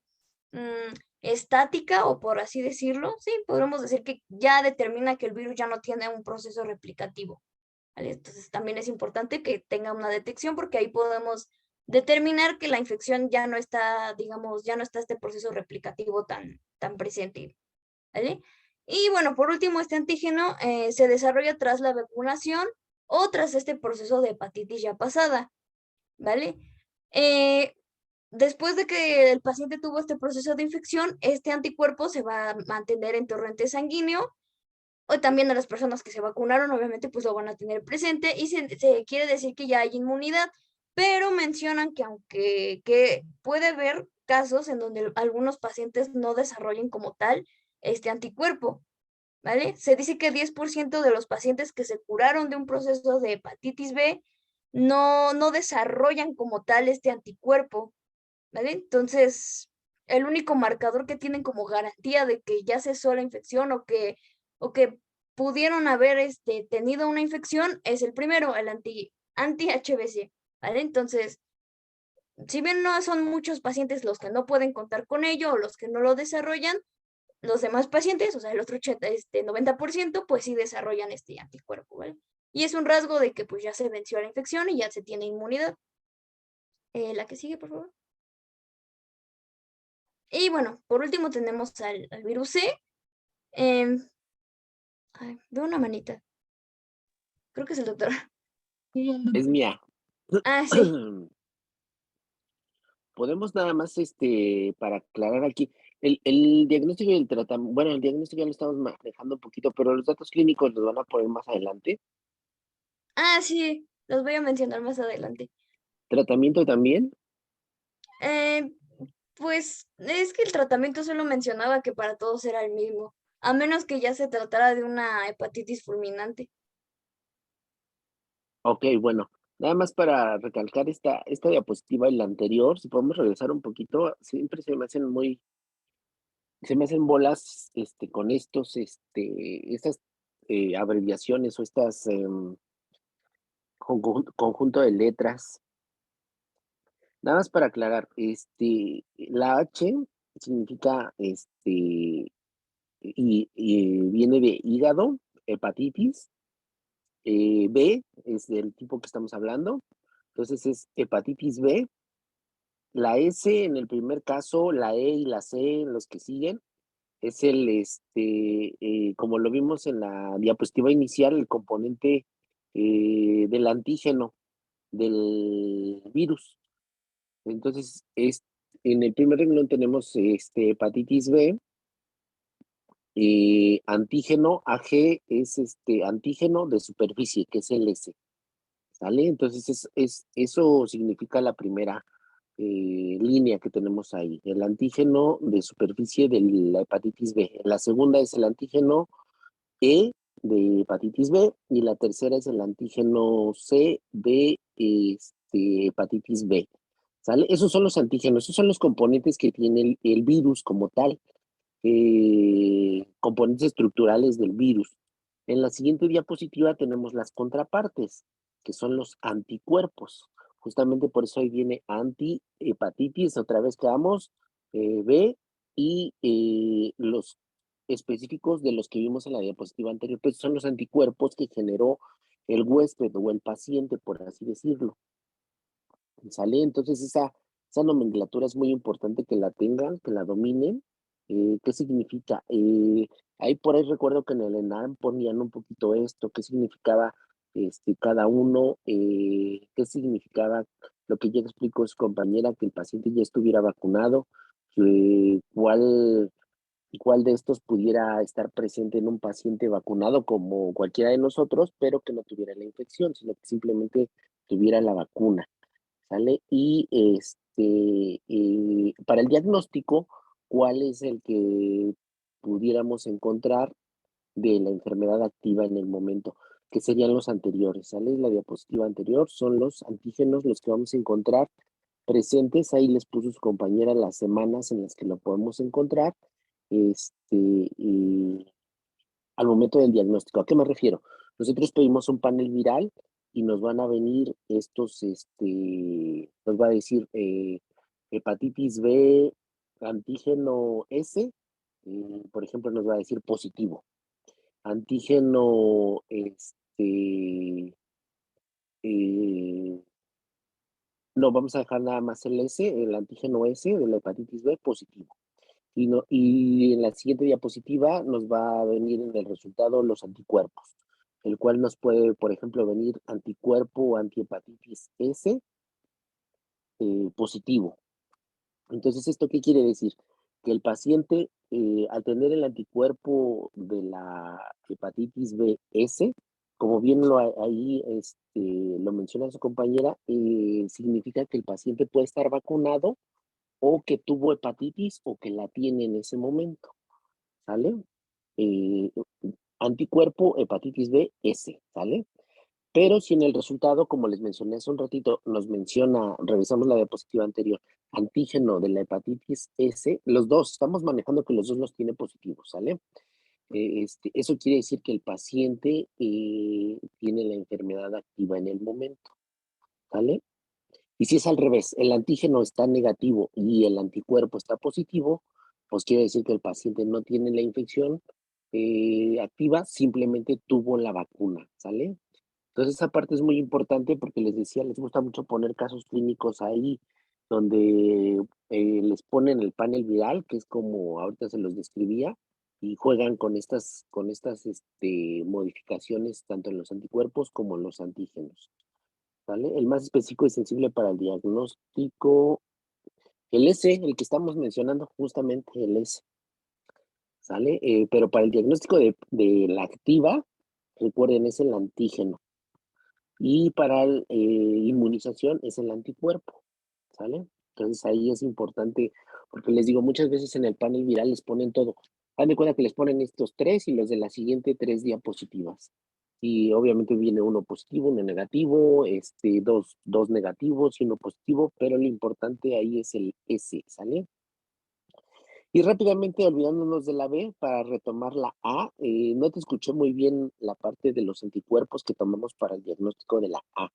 estática, o por así decirlo. Sí, podríamos decir que ya determina que el virus ya no tiene un proceso replicativo, ¿vale? Entonces también es importante que tenga una detección, porque ahí podemos determinar que la infección ya no está, digamos, ya no está este proceso replicativo tan presente, ¿vale? Y bueno, por último, este antígeno se desarrolla tras la vacunación o tras este proceso de hepatitis ya pasada, ¿vale? Después de que el paciente tuvo este proceso de infección, este anticuerpo se va a mantener en torrente sanguíneo, o también a las personas que se vacunaron, obviamente, pues lo van a tener presente, y se quiere decir que ya hay inmunidad, pero mencionan que aunque puede haber casos en donde algunos pacientes no desarrollen como tal este anticuerpo, ¿vale? Se dice que 10% de los pacientes que se curaron de un proceso de hepatitis B no desarrollan como tal este anticuerpo, ¿vale? Entonces, el único marcador que tienen como garantía de que ya cesó la infección o que pudieron haber tenido una infección es el primero, el anti-HBC, ¿vale? Entonces, si bien no son muchos pacientes los que no pueden contar con ello o los que no lo desarrollan, los demás pacientes, o sea, el otro 90%, pues sí desarrollan este anticuerpo, ¿vale? Y es un rasgo de que pues ya se venció la infección y ya se tiene inmunidad. La que sigue, por favor. Y bueno, por último tenemos al virus C. Veo una manita. Creo que es el doctor. Sí, el Es doctor. mía. Ah, sí. Podemos nada más, para aclarar aquí, el diagnóstico y el tratamiento, bueno, el diagnóstico ya lo estamos manejando un poquito, pero los datos clínicos los van a poner más adelante. Ah, sí. Los voy a mencionar más adelante. ¿Tratamiento también? Eh, pues es que el tratamiento solo mencionaba que para todos era el mismo, a menos que ya se tratara de una hepatitis fulminante. Ok, bueno, nada más para recalcar esta diapositiva y la anterior, si podemos regresar un poquito, siempre se me hacen bolas, con estas abreviaciones o estas conjunto de letras. Nada más para aclarar, la H significa, y viene de hígado, hepatitis, B es del tipo que estamos hablando, entonces es hepatitis B, la S en el primer caso, la E y la C en los que siguen, es como lo vimos en la diapositiva inicial, el componente del antígeno del virus. Entonces, en el primer renglón tenemos hepatitis B, antígeno, AG es antígeno de superficie, que es el S, ¿sale? Entonces, eso significa la primera línea que tenemos ahí, el antígeno de superficie de la hepatitis B. La segunda es el antígeno E de hepatitis B, y la tercera es el antígeno C de hepatitis B. ¿Sale? Esos son los antígenos, esos son los componentes que tiene el virus como tal, componentes estructurales del virus. En la siguiente diapositiva tenemos las contrapartes, que son los anticuerpos. Justamente por eso ahí viene antihepatitis, otra vez quedamos B, y los específicos de los que vimos en la diapositiva anterior, pues son los anticuerpos que generó el huésped o el paciente, por así decirlo. ¿Sale? Entonces esa nomenclatura es muy importante que la tengan, que la dominen. ¿Qué significa? Ahí por ahí recuerdo que en el ENAM ponían un poquito esto, qué significaba cada uno, qué significaba lo que ya explicó su compañera, que el paciente ya estuviera vacunado, cuál de estos pudiera estar presente en un paciente vacunado como cualquiera de nosotros, pero que no tuviera la infección, sino que simplemente tuviera la vacuna. ¿Sale? Y para el diagnóstico, ¿cuál es el que pudiéramos encontrar de la enfermedad activa en el momento? Que serían los anteriores, ¿sale? La diapositiva anterior son los antígenos, los que vamos a encontrar presentes. Ahí les puso su compañera las semanas en las que lo podemos encontrar. Al momento del diagnóstico. ¿A qué me refiero? Nosotros pedimos un panel viral y nos van a venir estos, nos va a decir hepatitis B, antígeno S, por ejemplo, nos va a decir positivo. Antígeno, eh, no, vamos a dejar nada más el S, el antígeno S de la hepatitis B positivo. Y en la siguiente diapositiva nos va a venir en el resultado los anticuerpos, el cual nos puede, por ejemplo, venir anticuerpo o antihepatitis S positivo. Entonces, ¿esto qué quiere decir? Que el paciente, al tener el anticuerpo de la hepatitis B S, como bien ahí lo menciona su compañera, significa que el paciente puede estar vacunado o que tuvo hepatitis o que la tiene en ese momento, ¿sale? Eh, Anticuerpo hepatitis B S, ¿sale? Pero si en el resultado, como les mencioné hace un ratito, nos menciona, revisamos la diapositiva anterior, antígeno de la hepatitis S, los dos, estamos manejando que los dos los tiene positivos, ¿sale? Eso quiere decir que el paciente tiene la enfermedad activa en el momento, ¿sale? Y si es al revés, el antígeno está negativo y el anticuerpo está positivo, pues quiere decir que el paciente no tiene la infección activa, simplemente tuvo la vacuna, ¿sale? Entonces esa parte es muy importante porque les decía, les gusta mucho poner casos clínicos ahí, donde les ponen el panel viral, que es como ahorita se los describía, y juegan con estas modificaciones tanto en los anticuerpos como en los antígenos. ¿Vale? El más específico y sensible para el diagnóstico, el S, el que estamos mencionando justamente, el S, ¿sale? Pero para el diagnóstico de la activa, recuerden, es el antígeno. Y para la inmunización es el anticuerpo, ¿sale? Entonces ahí es importante, porque les digo, muchas veces en el panel viral les ponen todo. Haz de cuenta que les ponen estos tres y los de la siguiente 3 diapositivas. Y obviamente viene uno positivo, uno negativo, dos negativos y uno positivo, pero lo importante ahí es el S, ¿sale? Y rápidamente, olvidándonos de la B, para retomar la A, no te escuché muy bien la parte de los anticuerpos que tomamos para el diagnóstico de la A.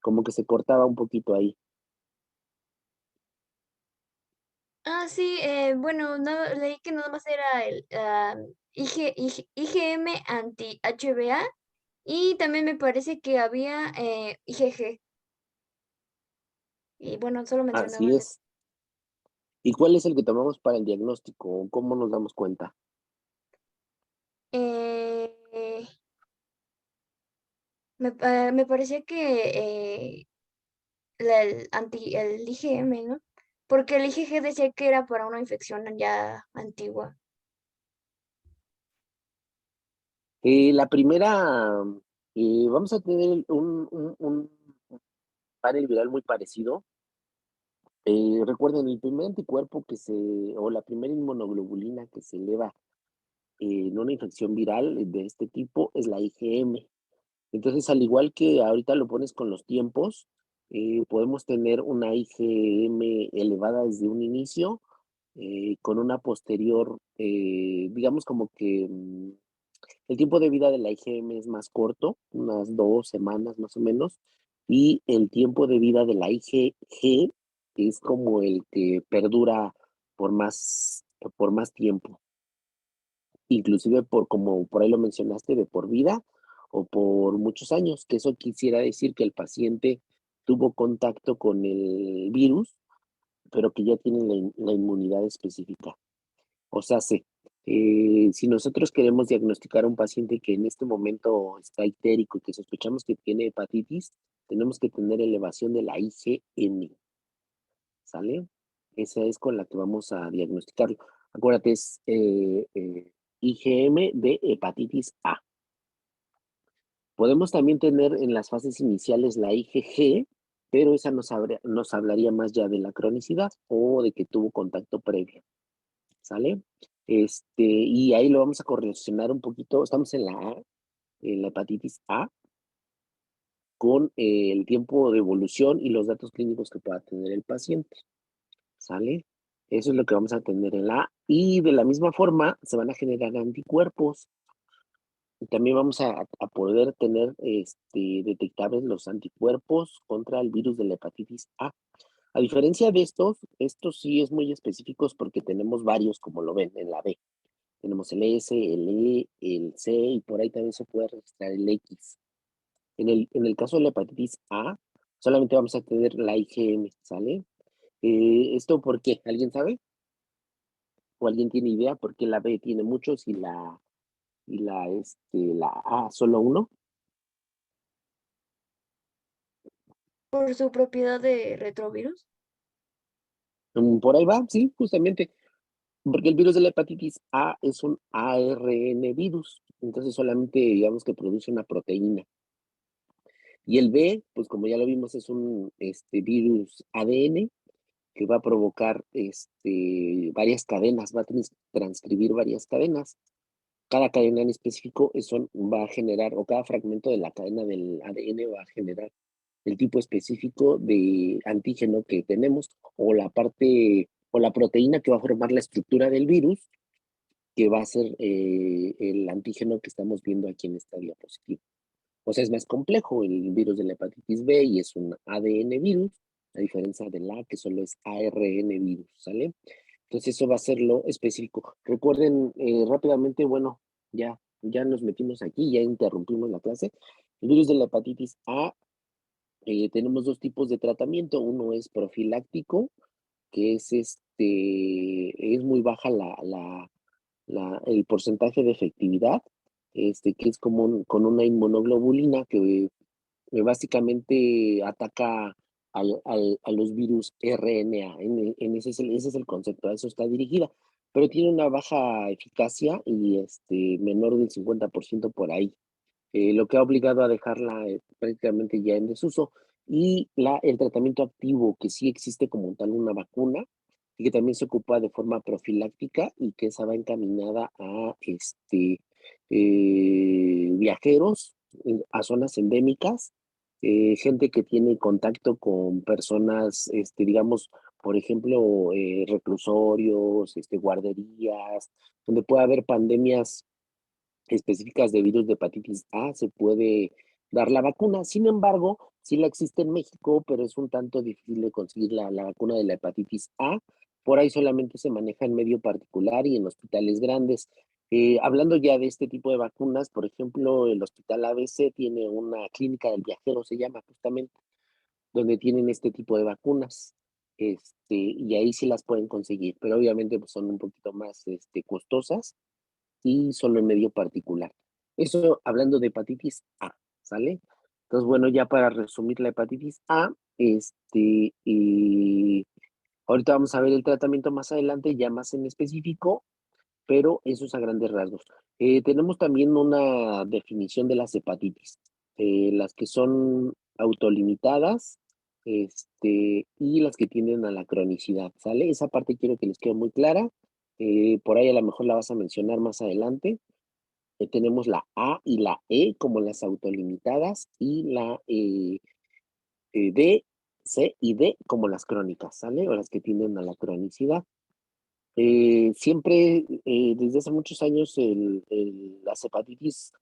Como que se cortaba un poquito ahí. Ah, sí, bueno, leí que nada más era el IgM anti-HBA y también me parece que había IgG. Y bueno, solo Así mencionaban eso. es. ¿Y cuál es el que tomamos para el diagnóstico? ¿Cómo nos damos cuenta? Eh, me parecía que el IgM, ¿no? Porque el IgG decía que era para una infección ya antigua. La primera, vamos a tener un panel viral muy parecido. Recuerden, el primer anticuerpo o la primera inmunoglobulina que se eleva en una infección viral de este tipo es la IgM. Entonces, al igual que ahorita lo pones con los tiempos, podemos tener una IgM elevada desde un inicio, con una posterior, digamos como que el tiempo de vida de la IgM es más corto, unas 2 semanas más o menos, y el tiempo de vida de la IgG es como el que perdura por por más tiempo, inclusive por como por ahí lo mencionaste, de por vida o por muchos años, que eso quisiera decir que el paciente tuvo contacto con el virus, pero que ya tiene la inmunidad específica. O sea, sí, si nosotros queremos diagnosticar a un paciente que en este momento está ictérico y que sospechamos que tiene hepatitis, tenemos que tener elevación de la IgM, ¿sale? Esa es con la que vamos a diagnosticarlo. Acuérdate, es IgM de hepatitis A. Podemos también tener en las fases iniciales la IgG, pero esa nos hablaría más ya de la cronicidad o de que tuvo contacto previo, ¿sale? Y ahí lo vamos a correlacionar un poquito. Estamos en la A, en la hepatitis A, con el tiempo de evolución y los datos clínicos que pueda tener el paciente, ¿sale? Eso es lo que vamos a tener en la A. Y de la misma forma se van a generar anticuerpos. Y también vamos a poder tener detectables los anticuerpos contra el virus de la hepatitis A. A diferencia de estos sí es muy específicos porque tenemos varios, como lo ven, en la B. Tenemos el S, el E, el C y por ahí también se puede registrar el X. En el caso de la hepatitis A, solamente vamos a tener la IgM, ¿sale? ¿Esto por qué? ¿Alguien sabe? ¿O alguien tiene idea por qué la B tiene muchos y la A solo uno? Por su propiedad de retrovirus. Por ahí va, sí, justamente. Porque el virus de la hepatitis A es un ARN virus, entonces solamente digamos que produce una proteína. Y el B, pues como ya lo vimos, es un virus ADN que va a provocar varias cadenas, va a transcribir varias cadenas. Cada cadena en específico va a generar, o cada fragmento de la cadena del ADN va a generar el tipo específico de antígeno que tenemos, o la parte, o la proteína que va a formar la estructura del virus, que va a ser el antígeno que estamos viendo aquí en esta diapositiva. O sea, es más complejo el virus de la hepatitis B y es un ADN virus, a diferencia del A, que solo es ARN virus, ¿sale? Entonces eso va a ser lo específico. Recuerden rápidamente, bueno, ya nos metimos aquí, ya interrumpimos la clase. El virus de la hepatitis A, tenemos dos tipos de tratamiento. Uno es profiláctico, que es muy baja el porcentaje de efectividad, que es como con una inmunoglobulina que básicamente ataca a los virus RNA. Ese es el concepto, a eso está dirigida, pero tiene una baja eficacia y menor del 50% por ahí, lo que ha obligado a dejarla prácticamente ya en desuso. Y el tratamiento activo, que sí existe como tal una vacuna, y que también se ocupa de forma profiláctica y que esa va encaminada a viajeros a zonas endémicas, gente que tiene contacto con personas, digamos, por ejemplo, reclusorios, guarderías, donde puede haber pandemias específicas de virus de hepatitis A, se puede dar la vacuna. Sin embargo, sí la existe en México, pero es un tanto difícil de conseguir la vacuna de la hepatitis A. Por ahí solamente se maneja en medio particular y en hospitales grandes. Hablando ya de este tipo de vacunas, por ejemplo, el Hospital ABC tiene una clínica del viajero, se llama justamente, donde tienen este tipo de vacunas. Y ahí sí las pueden conseguir, pero obviamente pues, son un poquito más costosas y solo en medio particular. Eso hablando de hepatitis A, ¿sale? Entonces, bueno, ya para resumir la hepatitis A, ahorita vamos a ver el tratamiento más adelante, ya más en específico, pero eso es a grandes rasgos. Tenemos también una definición de las hepatitis, las que son autolimitadas, y las que tienden a la cronicidad, ¿sale? Esa parte quiero que les quede muy clara. por ahí a lo mejor la vas a mencionar más adelante. Tenemos la A y la E como las autolimitadas y la B, C y D como las crónicas, ¿sale? O las que tienden a la cronicidad. Siempre, desde hace muchos años, las hepatitis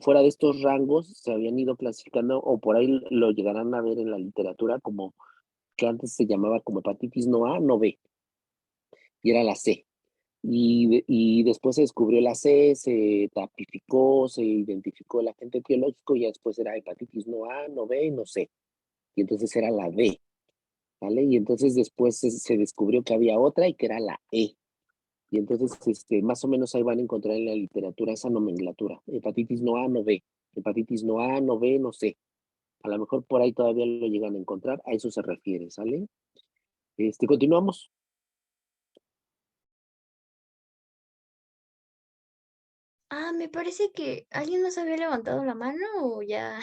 fuera de estos rangos se habían ido clasificando, o por ahí lo llegarán a ver en la literatura, como que antes se llamaba como hepatitis no A, no B, y era la C. Y después se descubrió la C, se tipificó, se identificó el agente etiológico, y ya después era hepatitis no A, no B, no C. Y entonces era la D, ¿vale? Y entonces después se descubrió que había otra y que era la E. Y entonces, más o menos ahí van a encontrar en la literatura esa nomenclatura. Hepatitis no A, no B. Hepatitis no A, no B, no C. A lo mejor por ahí todavía lo llegan a encontrar. A eso se refiere, ¿sale? Continuamos. Ah, me parece que alguien más había levantado la mano o ya.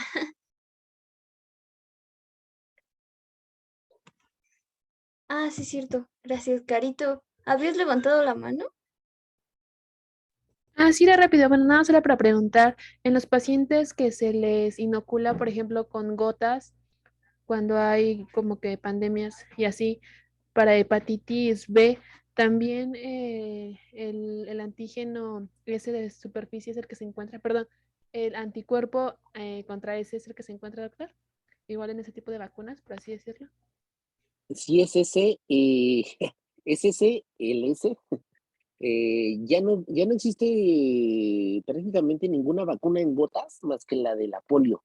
Ah, sí, es cierto. Gracias, Carito. ¿Habías levantado la mano? Ah, sí, era rápido. Bueno, nada más era para preguntar, en los pacientes que se les inocula, por ejemplo, con gotas, cuando hay como que pandemias y así, para hepatitis B, también el antígeno ese de superficie es el que se encuentra, perdón, el anticuerpo contra ese es el que se encuentra, doctor. Igual en ese tipo de vacunas, por así decirlo. Si es ese, es ese, el S, ya no existe prácticamente ninguna vacuna en gotas más que la de la polio,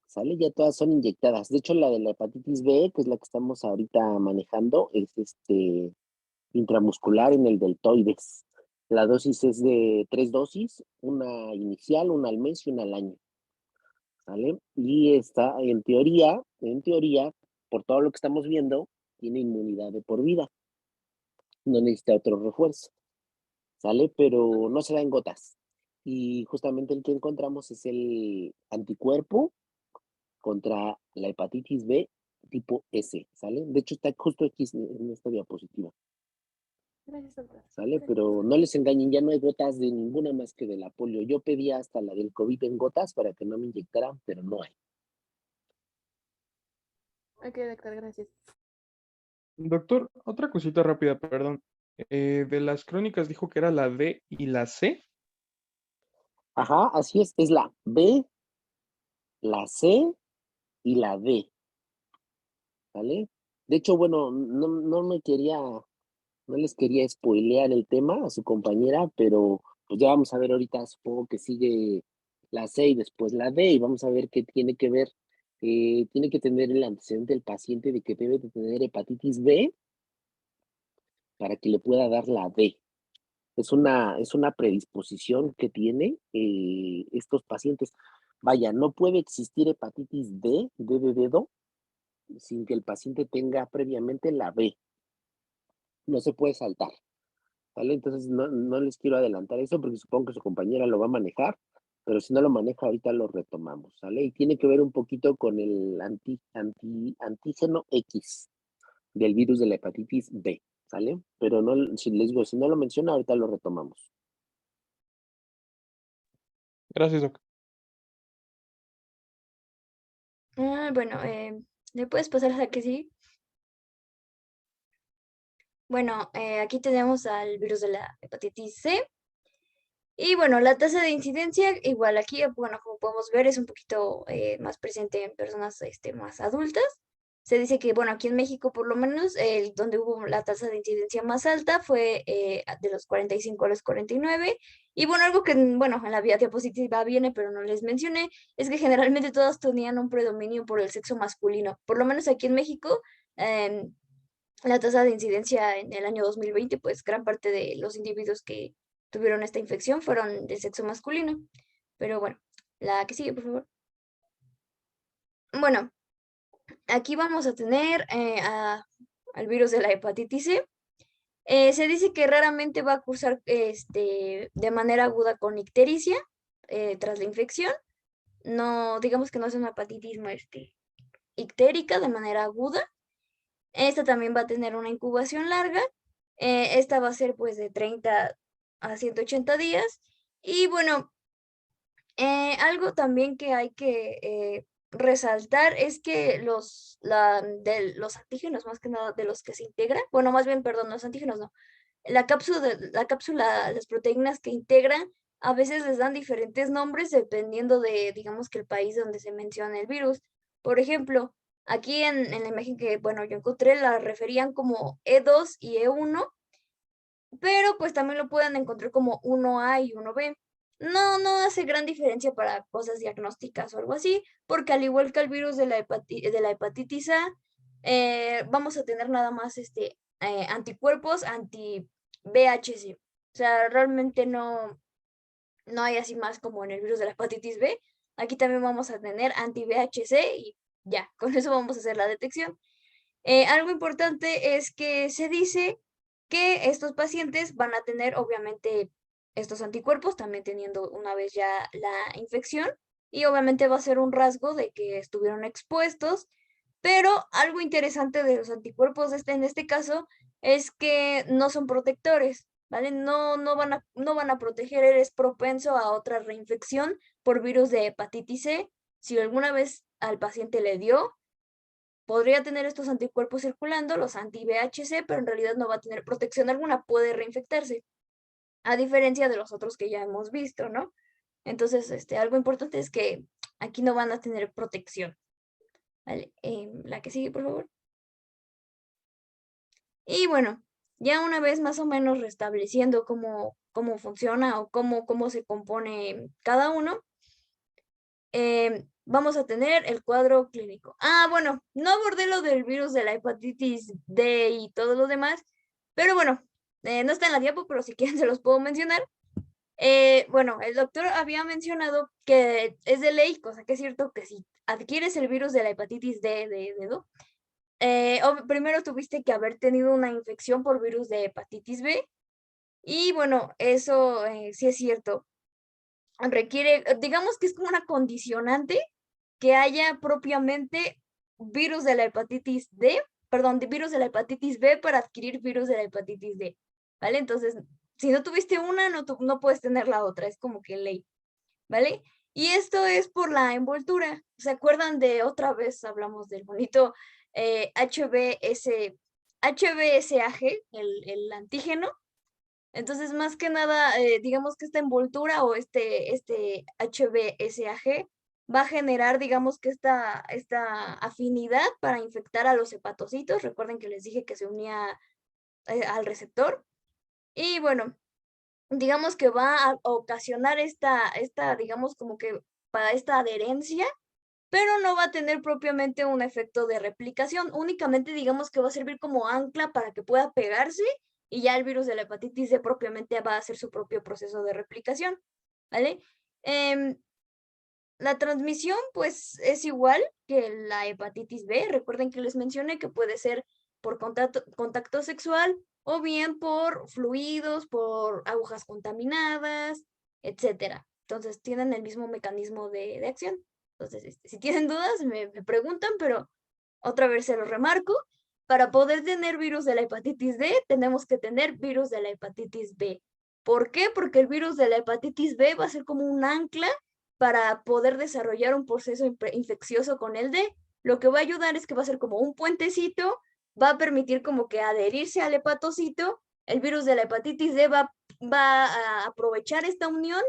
¿sale? Ya todas son inyectadas. De hecho, la de la hepatitis B, que es la que estamos ahorita manejando, es intramuscular en el deltoides. La dosis es de 3 dosis, una inicial, una al mes y una al año, ¿sale? Y está, en teoría, por todo lo que estamos viendo, tiene inmunidad de por vida. No necesita otro refuerzo, ¿sale? Pero no se da en gotas. Y justamente el que encontramos es el anticuerpo contra la hepatitis B tipo S, ¿sale? De hecho, está justo aquí en esta diapositiva, Gracias, doctor. ¿sale? Pero no les engañen, ya no hay gotas de ninguna más que de la polio. Yo pedía hasta la del COVID en gotas para que no me inyectaran, pero no hay. Ok, doctor, gracias. Doctor, otra cosita rápida, perdón. De las crónicas dijo que era la D y la C. Ajá, así es la B, la C y la D, ¿vale? De hecho, bueno, no les quería spoilear el tema a su compañera, pero pues ya vamos a ver ahorita, supongo que sigue la C y después la D, y vamos a ver qué tiene que ver, tiene que tener el antecedente del paciente de que debe de tener hepatitis B para que le pueda dar la D. Es una predisposición que tiene estos pacientes. Vaya, no puede existir hepatitis D de dedo, sin que el paciente tenga previamente la B. No se puede saltar, ¿vale? Entonces no les quiero adelantar eso porque supongo que su compañera lo va a manejar, pero si no lo maneja ahorita lo retomamos, ¿sale? Y tiene que ver un poquito con el antígeno X del virus de la hepatitis B, ¿sale? Pero no, si les digo, si no lo menciona, ahorita lo retomamos. Gracias, doctor. Bueno, ¿le puedes pasar a la que sí? Bueno, aquí tenemos al virus de la hepatitis C. Y bueno, la tasa de incidencia, igual aquí, bueno, como podemos ver, es un poquito más presente en personas más adultas. Se dice que, bueno, aquí en México, por lo menos, donde hubo la tasa de incidencia más alta fue de los 45 a los 49. Y bueno, algo que, bueno, en la diapositiva viene, pero no les mencioné, es que generalmente todas tenían un predominio por el sexo masculino. Por lo menos aquí en México, em, la tasa de incidencia en el año 2020, pues gran parte de los individuos que tuvieron esta infección fueron del sexo masculino. Pero bueno, la que sigue, por favor. Bueno, aquí vamos a tener al virus de la hepatitis C. Se dice que raramente va a cursar de manera aguda con ictericia tras la infección. No, digamos que no es una hepatitis ictérica de manera aguda. Esta también va a tener una incubación larga. Esta va a ser pues de 30 a 180 días. Y bueno, algo también que hay que resaltar es que los antígenos, más que nada de los que se integran, bueno, más bien, perdón, los antígenos no, la cápsula, las proteínas que integran, a veces les dan diferentes nombres dependiendo de, digamos, que el país donde se menciona el virus. Por ejemplo, aquí en la imagen que, bueno, yo encontré, la referían como E2 y E1, pero pues también lo pueden encontrar como 1A y 1B. No hace gran diferencia para cosas diagnósticas o algo así, porque al igual que el virus de la hepatitis A, vamos a tener nada más anticuerpos anti-VHC. O sea, realmente no hay así más como en el virus de la hepatitis B. Aquí también vamos a tener anti-VHC y ya, con eso vamos a hacer la detección. Algo importante es que se dice que estos pacientes van a tener obviamente estos anticuerpos, también teniendo una vez ya la infección, y obviamente va a ser un rasgo de que estuvieron expuestos, pero algo interesante de los anticuerpos en este caso es que no son protectores, ¿vale? No van a proteger, eres propenso a otra reinfección por virus de hepatitis C. Si alguna vez al paciente le dio, podría tener estos anticuerpos circulando, los anti-VHC, pero en realidad no va a tener protección alguna, puede reinfectarse, a diferencia de los otros que ya hemos visto, ¿no? Entonces, algo importante es que aquí no van a tener protección. ¿Vale? La que sigue, por favor. Y bueno, ya una vez más o menos restableciendo cómo funciona o cómo se compone cada uno, vamos a tener el cuadro clínico. Bueno, no abordé lo del virus de la hepatitis D y todo lo demás, pero bueno, no está en la diapo, pero si quieren se los puedo mencionar. Bueno, el doctor había mencionado que es de ley, cosa que es cierto, que si adquieres el virus de la hepatitis D de dedo, primero tuviste que haber tenido una infección por virus de hepatitis B, y bueno, eso sí es cierto. Requiere, digamos que es como una condicionante que haya propiamente virus de la hepatitis D, perdón, de virus de la hepatitis B para adquirir virus de la hepatitis D, ¿vale? Entonces, si no tuviste una, no puedes tener la otra, es como que ley, ¿vale? Y esto es por la envoltura. ¿Se acuerdan de otra vez hablamos del bonito HBsAg, el antígeno? Entonces, más que nada, digamos que esta envoltura o este HBsAg va a generar, digamos que esta afinidad para infectar a los hepatocitos. Recuerden que les dije que se unía al receptor. Y bueno, digamos que va a ocasionar esta, digamos como que para esta adherencia, pero no va a tener propiamente un efecto de replicación. Únicamente digamos que va a servir como ancla para que pueda pegarse y ya el virus de la hepatitis D propiamente va a hacer su propio proceso de replicación, ¿vale? La transmisión pues es igual que la hepatitis B. Recuerden que les mencioné que puede ser por contacto sexual o bien por fluidos, por agujas contaminadas, etcétera. Entonces tienen el mismo mecanismo de acción. Entonces, si tienen dudas, me preguntan, pero otra vez se lo remarco. Para poder tener virus de la hepatitis D, tenemos que tener virus de la hepatitis B. ¿Por qué? Porque el virus de la hepatitis B va a ser como un ancla para poder desarrollar un proceso infeccioso con el D. Lo que va a ayudar es que va a ser como un puentecito, va a permitir como que adherirse al hepatocito. El virus de la hepatitis D va a aprovechar esta unión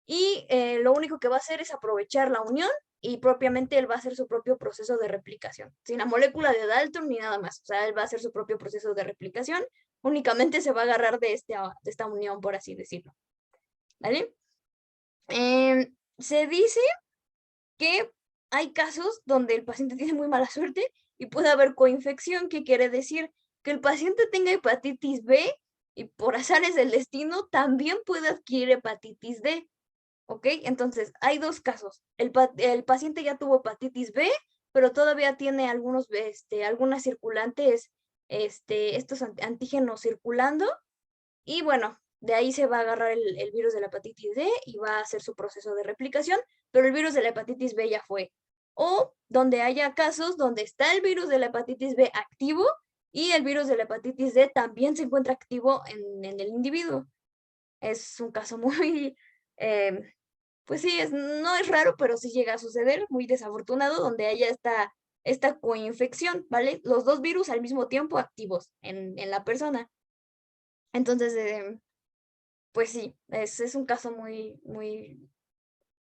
y lo único que va a hacer es aprovechar la unión y propiamente él va a hacer su propio proceso de replicación, sin la molécula de Dalton ni nada más. O sea, él va a hacer su propio proceso de replicación, únicamente se va a agarrar de esta unión, por así decirlo. ¿Vale? Se dice que hay casos donde el paciente tiene muy mala suerte y puede haber coinfección, que quiere decir que el paciente tenga hepatitis B y por azares del destino también puede adquirir hepatitis D. ¿Ok? Entonces, hay dos casos. El paciente ya tuvo hepatitis B, pero todavía tiene algunas circulantes, estos antígenos circulando, y bueno, de ahí se va a agarrar el virus de la hepatitis D y va a hacer su proceso de replicación, pero el virus de la hepatitis B ya fue. O donde haya casos donde está el virus de la hepatitis B activo y el virus de la hepatitis D también se encuentra activo en el individuo. Es un caso muy, pues sí, no es raro, pero sí llega a suceder, muy desafortunado, donde haya esta coinfección, ¿vale? Los dos virus al mismo tiempo activos en la persona. Entonces, pues sí, es un caso muy,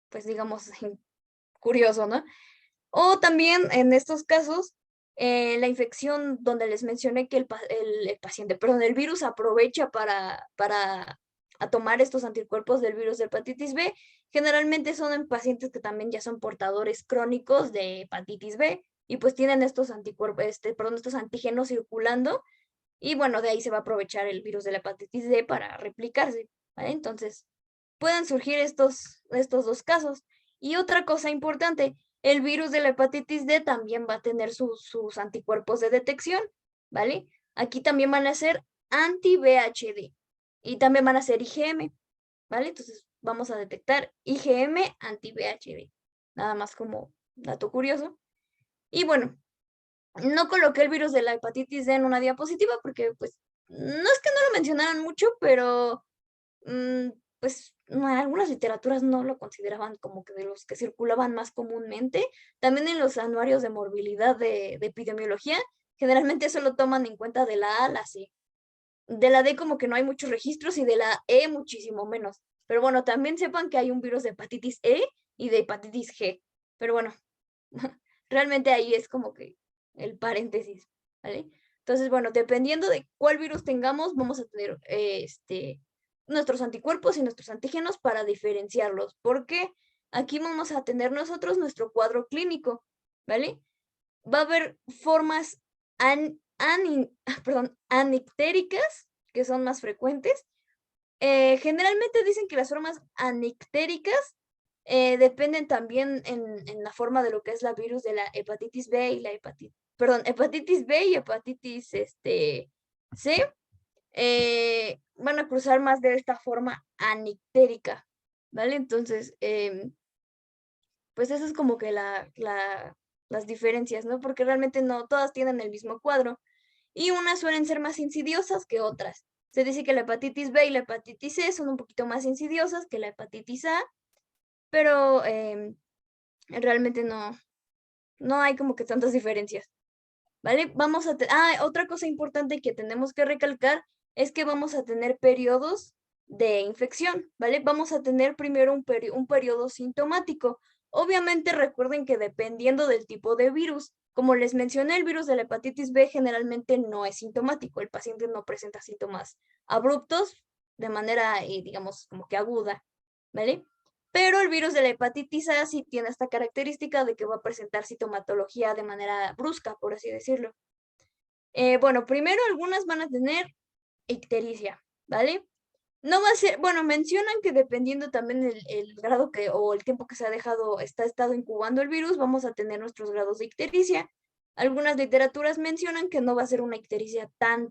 pues digamos, curioso, ¿no? O también en estos casos, la infección donde les mencioné que el paciente, perdón, el virus aprovecha para a tomar estos anticuerpos del virus de hepatitis B, generalmente son en pacientes que también ya son portadores crónicos de hepatitis B y pues tienen estos anticuerpos, estos antígenos circulando y bueno, de ahí se va a aprovechar el virus de la hepatitis D para replicarse, ¿vale? Entonces, pueden surgir estos dos casos. Y otra cosa importante, el virus de la hepatitis D también va a tener sus anticuerpos de detección, ¿vale? Aquí también van a ser anti-VHD y también van a ser IgM, ¿vale? Entonces vamos a detectar IgM anti-VHD, nada más como dato curioso. Y bueno, no coloqué el virus de la hepatitis D en una diapositiva porque pues no es que no lo mencionaran mucho, pero pues en algunas literaturas no lo consideraban como que de los que circulaban más comúnmente. También en los anuarios de morbilidad de epidemiología, generalmente solo toman en cuenta de la A a la C. De la D como que no hay muchos registros y de la E muchísimo menos. Pero bueno, también sepan que hay un virus de hepatitis E y de hepatitis G. Pero bueno, realmente ahí es como que el paréntesis, ¿vale? Entonces, bueno, dependiendo de cuál virus tengamos, vamos a tener nuestros anticuerpos y nuestros antígenos para diferenciarlos, porque aquí vamos a tener nosotros nuestro cuadro clínico, ¿vale? Va a haber formas anictéricas, que son más frecuentes. Generalmente dicen que las formas anictéricas dependen también en la forma de lo que es la virus de la hepatitis B y la hepatitis B y hepatitis C. Van a cruzar más de esta forma anictérica, ¿vale? Entonces, pues eso es como que las diferencias, ¿no? Porque realmente no todas tienen el mismo cuadro y unas suelen ser más insidiosas que otras. Se dice que la hepatitis B y la hepatitis C son un poquito más insidiosas que la hepatitis A, pero realmente no hay como que tantas diferencias, ¿vale? Otra cosa importante que tenemos que recalcar es que vamos a tener periodos de infección, ¿vale? Vamos a tener primero un periodo sintomático. Obviamente recuerden que dependiendo del tipo de virus, como les mencioné, el virus de la hepatitis B generalmente no es sintomático, el paciente no presenta síntomas abruptos de manera, digamos, como que aguda, ¿vale? Pero el virus de la hepatitis A sí tiene esta característica de que va a presentar sintomatología de manera brusca, por así decirlo. Bueno, primero algunas van a tener ictericia, ¿vale? No va a ser, bueno, mencionan que dependiendo también el grado o el tiempo que se ha estado incubando el virus, vamos a tener nuestros grados de ictericia. Algunas literaturas mencionan que no va a ser una ictericia tan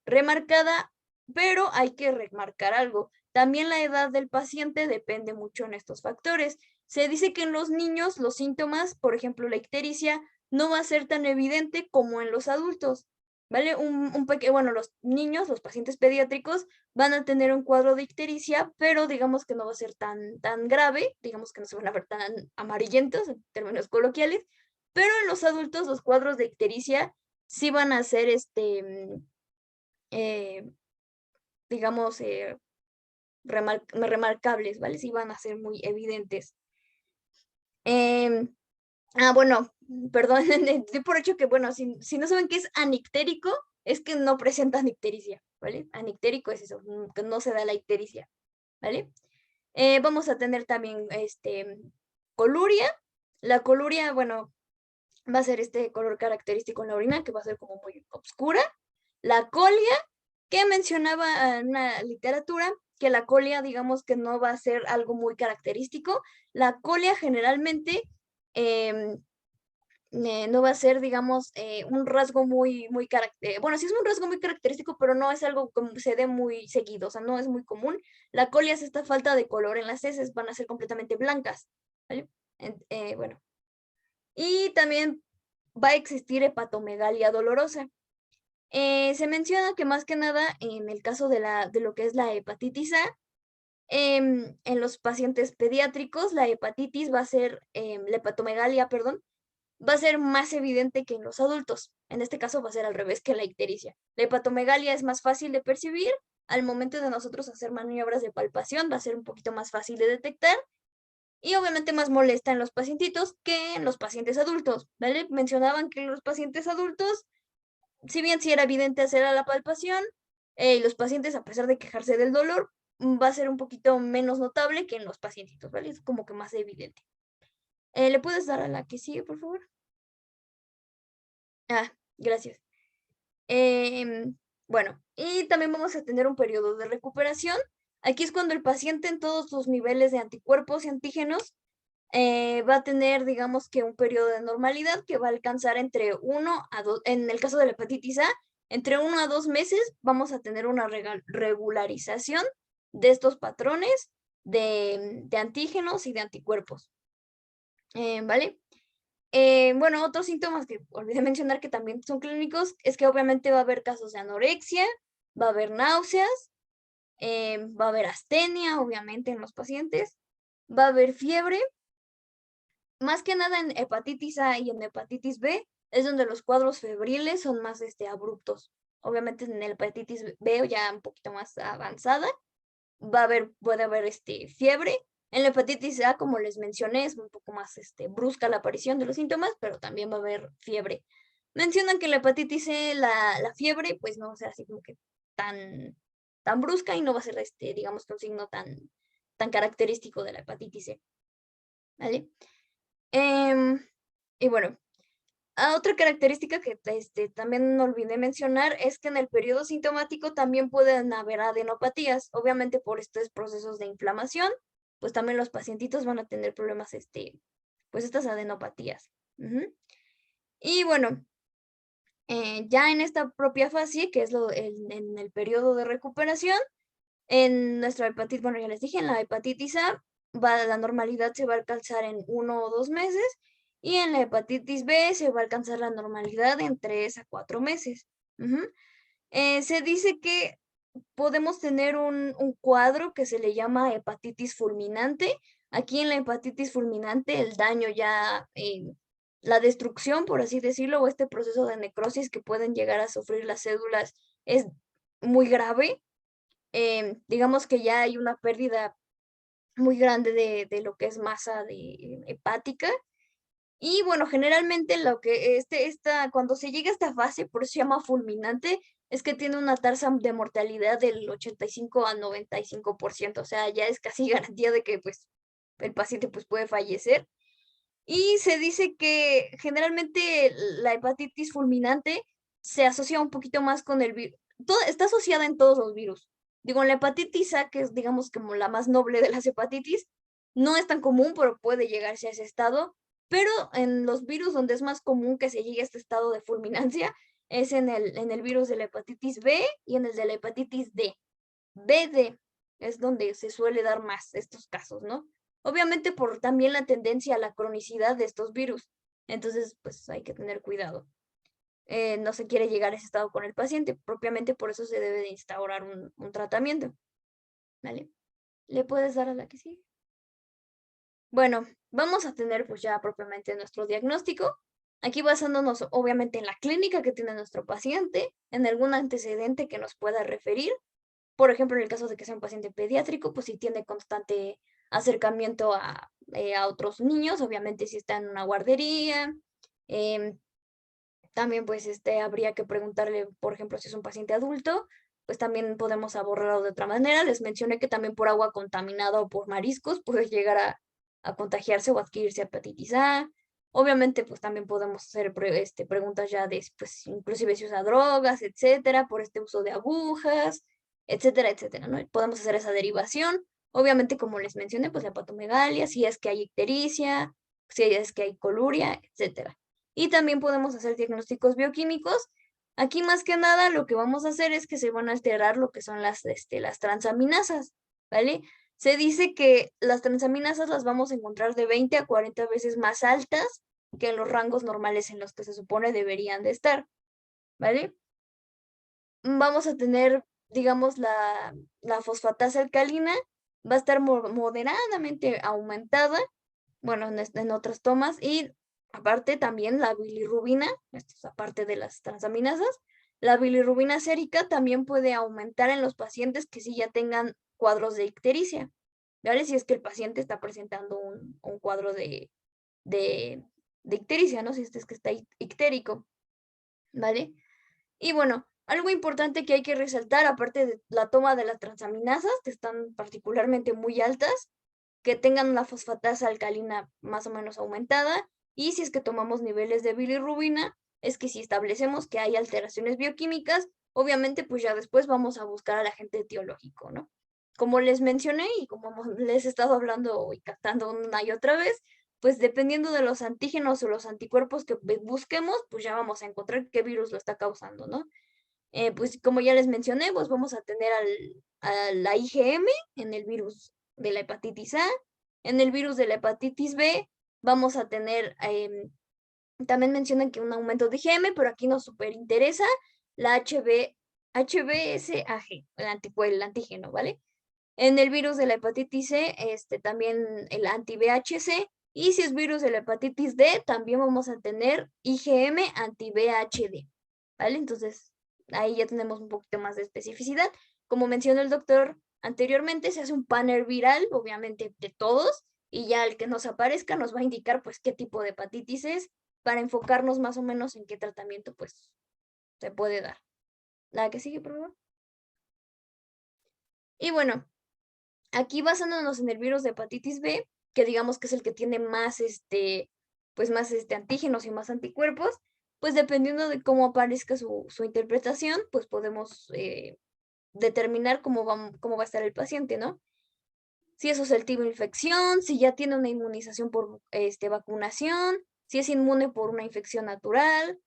remarcada, pero hay que remarcar algo. También la edad del paciente depende mucho en estos factores. Se dice que en los niños los síntomas, por ejemplo, la ictericia, no va a ser tan evidente como en los adultos, ¿vale? Bueno, los niños, los pacientes pediátricos, van a tener un cuadro de ictericia, pero digamos que no va a ser tan grave, digamos que no se van a ver tan amarillentos en términos coloquiales, pero en los adultos los cuadros de ictericia sí van a ser, digamos, remarcables, ¿vale? Sí van a ser muy evidentes. Bueno, perdón, estoy por hecho que, bueno, si no saben qué es anictérico, es que no presentan ictericia, ¿vale? Anictérico es eso, que no se da la ictericia, ¿vale? Vamos a tener también, coluria. La coluria, bueno, va a ser este color característico en la orina, que va a ser como muy oscura. La colia, que mencionaba en una literatura, que la colia, digamos que no va a ser algo muy característico. La colia generalmente no va a ser, digamos, un rasgo muy característico. Bueno, sí es un rasgo muy característico, pero no es algo que se dé muy seguido, o sea, no es muy común. La colia es esta falta de color en las heces, van a ser completamente blancas, ¿vale? Bueno. Y también va a existir hepatomegalia dolorosa. Se menciona que más que nada en el caso de lo que es la hepatitis A, en los pacientes pediátricos, la hepatitis va a ser, la hepatomegalia, perdón, va a ser más evidente que en los adultos. En este caso va a ser al revés que la ictericia. La hepatomegalia es más fácil de percibir. Al momento de nosotros hacer maniobras de palpación va a ser un poquito más fácil de detectar y obviamente más molesta en los pacientitos que en los pacientes adultos, ¿vale? Mencionaban que en los pacientes adultos, si bien sí era evidente hacer a la palpación, los pacientes, a pesar de quejarse del dolor, va a ser un poquito menos notable que en los pacientitos, ¿vale? Es como que más evidente. ¿Le puedes dar a la que sigue, por favor? Ah, gracias. Bueno, y también vamos a tener un periodo de recuperación. Aquí es cuando el paciente en todos sus niveles de anticuerpos y antígenos va a tener, digamos que un periodo de normalidad que va a alcanzar entre 1 a 2, en el caso de la hepatitis A, entre 1 a 2 meses vamos a tener una regularización de estos patrones de antígenos y de anticuerpos. ¿Vale? Bueno, otros síntomas que olvidé mencionar que también son clínicos es que obviamente va a haber casos de anorexia, va a haber náuseas, va a haber astenia, obviamente, en los pacientes, va a haber fiebre. Más que nada en hepatitis A y en hepatitis B es donde los cuadros febriles son más abruptos. Obviamente en la hepatitis B ya un poquito más avanzada, puede haber fiebre. En la hepatitis A, como les mencioné, es un poco más brusca la aparición de los síntomas, pero también va a haber fiebre. Mencionan que la hepatitis C, la fiebre, pues no sea así como que tan brusca y no va a ser, digamos que un signo tan característico de la hepatitis C. ¿Vale? Y bueno, otra característica que también olvidé mencionar es que en el periodo sintomático también pueden haber adenopatías. Obviamente por estos procesos de inflamación, pues también los pacientitos van a tener problemas, pues estas adenopatías. Y bueno, ya en esta propia fase, que es en el periodo de recuperación, en nuestra hepatitis, bueno, ya les dije, en la hepatitis A, la normalidad se va a alcanzar en 1 o 2 meses, y en la hepatitis B se va a alcanzar la normalidad en 3 a 4 meses. Se dice que podemos tener un cuadro que se le llama hepatitis fulminante. Aquí en la hepatitis fulminante el daño ya, la destrucción, por así decirlo, o este proceso de necrosis que pueden llegar a sufrir las células es muy grave. Digamos que ya hay una pérdida muy grande de lo que es masa hepática. Y bueno, generalmente lo que cuando se llega a esta fase, por eso se llama fulminante, es que tiene una tasa de mortalidad del 85 a 95%, o sea, ya es casi garantía de que pues el paciente pues puede fallecer. Y se dice que generalmente la hepatitis fulminante se asocia un poquito más con el virus, está asociada en todos los virus. Digo, en la hepatitis A, que es digamos como la más noble de las hepatitis, no es tan común, pero puede llegarse a ese estado. Pero en los virus donde es más común que se llegue a este estado de fulminancia es en el virus de la hepatitis B y en el de la hepatitis D. BD es donde se suele dar más estos casos, ¿no? Obviamente por también la tendencia a la cronicidad de estos virus. Entonces, pues hay que tener cuidado. No se quiere llegar a ese estado con el paciente. Propiamente por eso se debe de instaurar un tratamiento. ¿Vale? ¿Le puedes dar a la que sigue? Bueno, vamos a tener pues ya propiamente nuestro diagnóstico. Aquí basándonos obviamente en la clínica que tiene nuestro paciente, en algún antecedente que nos pueda referir. Por ejemplo, en el caso de que sea un paciente pediátrico, pues si tiene constante acercamiento a otros niños, obviamente si está en una guardería. También pues habría que preguntarle, por ejemplo, si es un paciente adulto, pues también podemos abordarlo de otra manera. Les mencioné que también por agua contaminada o por mariscos puede llegar a contagiarse o adquirirse hepatitis A. Obviamente, pues también podemos hacer preguntas ya de, pues, inclusive si usa drogas, etcétera, por este uso de agujas, etcétera, etcétera, ¿no? Podemos hacer esa derivación. Obviamente, como les mencioné, pues la hepatomegalia, si es que hay ictericia, si es que hay coluria, etcétera. Y también podemos hacer diagnósticos bioquímicos. Aquí más que nada lo que vamos a hacer es que se van a alterar lo que son las transaminasas, ¿vale? Se dice que las transaminasas las vamos a encontrar de 20 a 40 veces más altas que en los rangos normales en los que se supone deberían de estar, ¿vale? Vamos a tener, digamos, la fosfatasa alcalina va a estar moderadamente aumentada, bueno, en otras tomas, y aparte también la bilirrubina, esto es aparte de las transaminasas, la bilirrubina sérica también puede aumentar en los pacientes que sí ya tengan cuadros de ictericia, ¿vale? Si es que el paciente está presentando un cuadro de ictericia, ¿no? Si es que está ictérico, ¿vale? Y bueno, algo importante que hay que resaltar, aparte de la toma de las transaminasas, que están particularmente muy altas, que tengan una fosfatasa alcalina más o menos aumentada, y si es que tomamos niveles de bilirrubina, es que si establecemos que hay alteraciones bioquímicas, obviamente pues ya después vamos a buscar al agente etiológico, ¿no? Como les mencioné y como les he estado hablando y captando una y otra vez, pues dependiendo de los antígenos o los anticuerpos que busquemos, pues ya vamos a encontrar qué virus lo está causando, ¿no? Pues como ya les mencioné, pues vamos a tener a la IgM en el virus de la hepatitis A, en el virus de la hepatitis B vamos a tener, también mencionan que un aumento de IgM, pero aquí nos súper interesa la HBsAg, el antígeno, ¿vale? En el virus de la hepatitis C, también el anti-VHC, y si es virus de la hepatitis D, también vamos a tener IgM anti-VHD, ¿vale? Entonces, ahí ya tenemos un poquito más de especificidad. Como mencionó el doctor anteriormente, se hace un panel viral, obviamente de todos, y ya el que nos aparezca nos va a indicar pues qué tipo de hepatitis es, para enfocarnos más o menos en qué tratamiento pues se puede dar. La que sigue, por favor. Y bueno, aquí basándonos en el virus de hepatitis B, que digamos que es el que tiene más, pues más antígenos y más anticuerpos, pues dependiendo de cómo aparezca su interpretación, pues podemos determinar cómo va a estar el paciente, ¿no? Si es susceptible a infección, si ya tiene una inmunización por vacunación, si es inmune por una infección natural.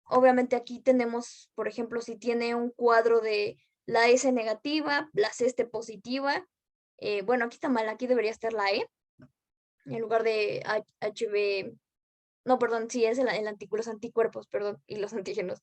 Obviamente aquí tenemos, por ejemplo, si tiene un cuadro de la S negativa, la C positiva. Bueno, aquí está mal, aquí debería estar la E, en lugar de HB. No, perdón, sí, es los anticuerpos, perdón, y los antígenos.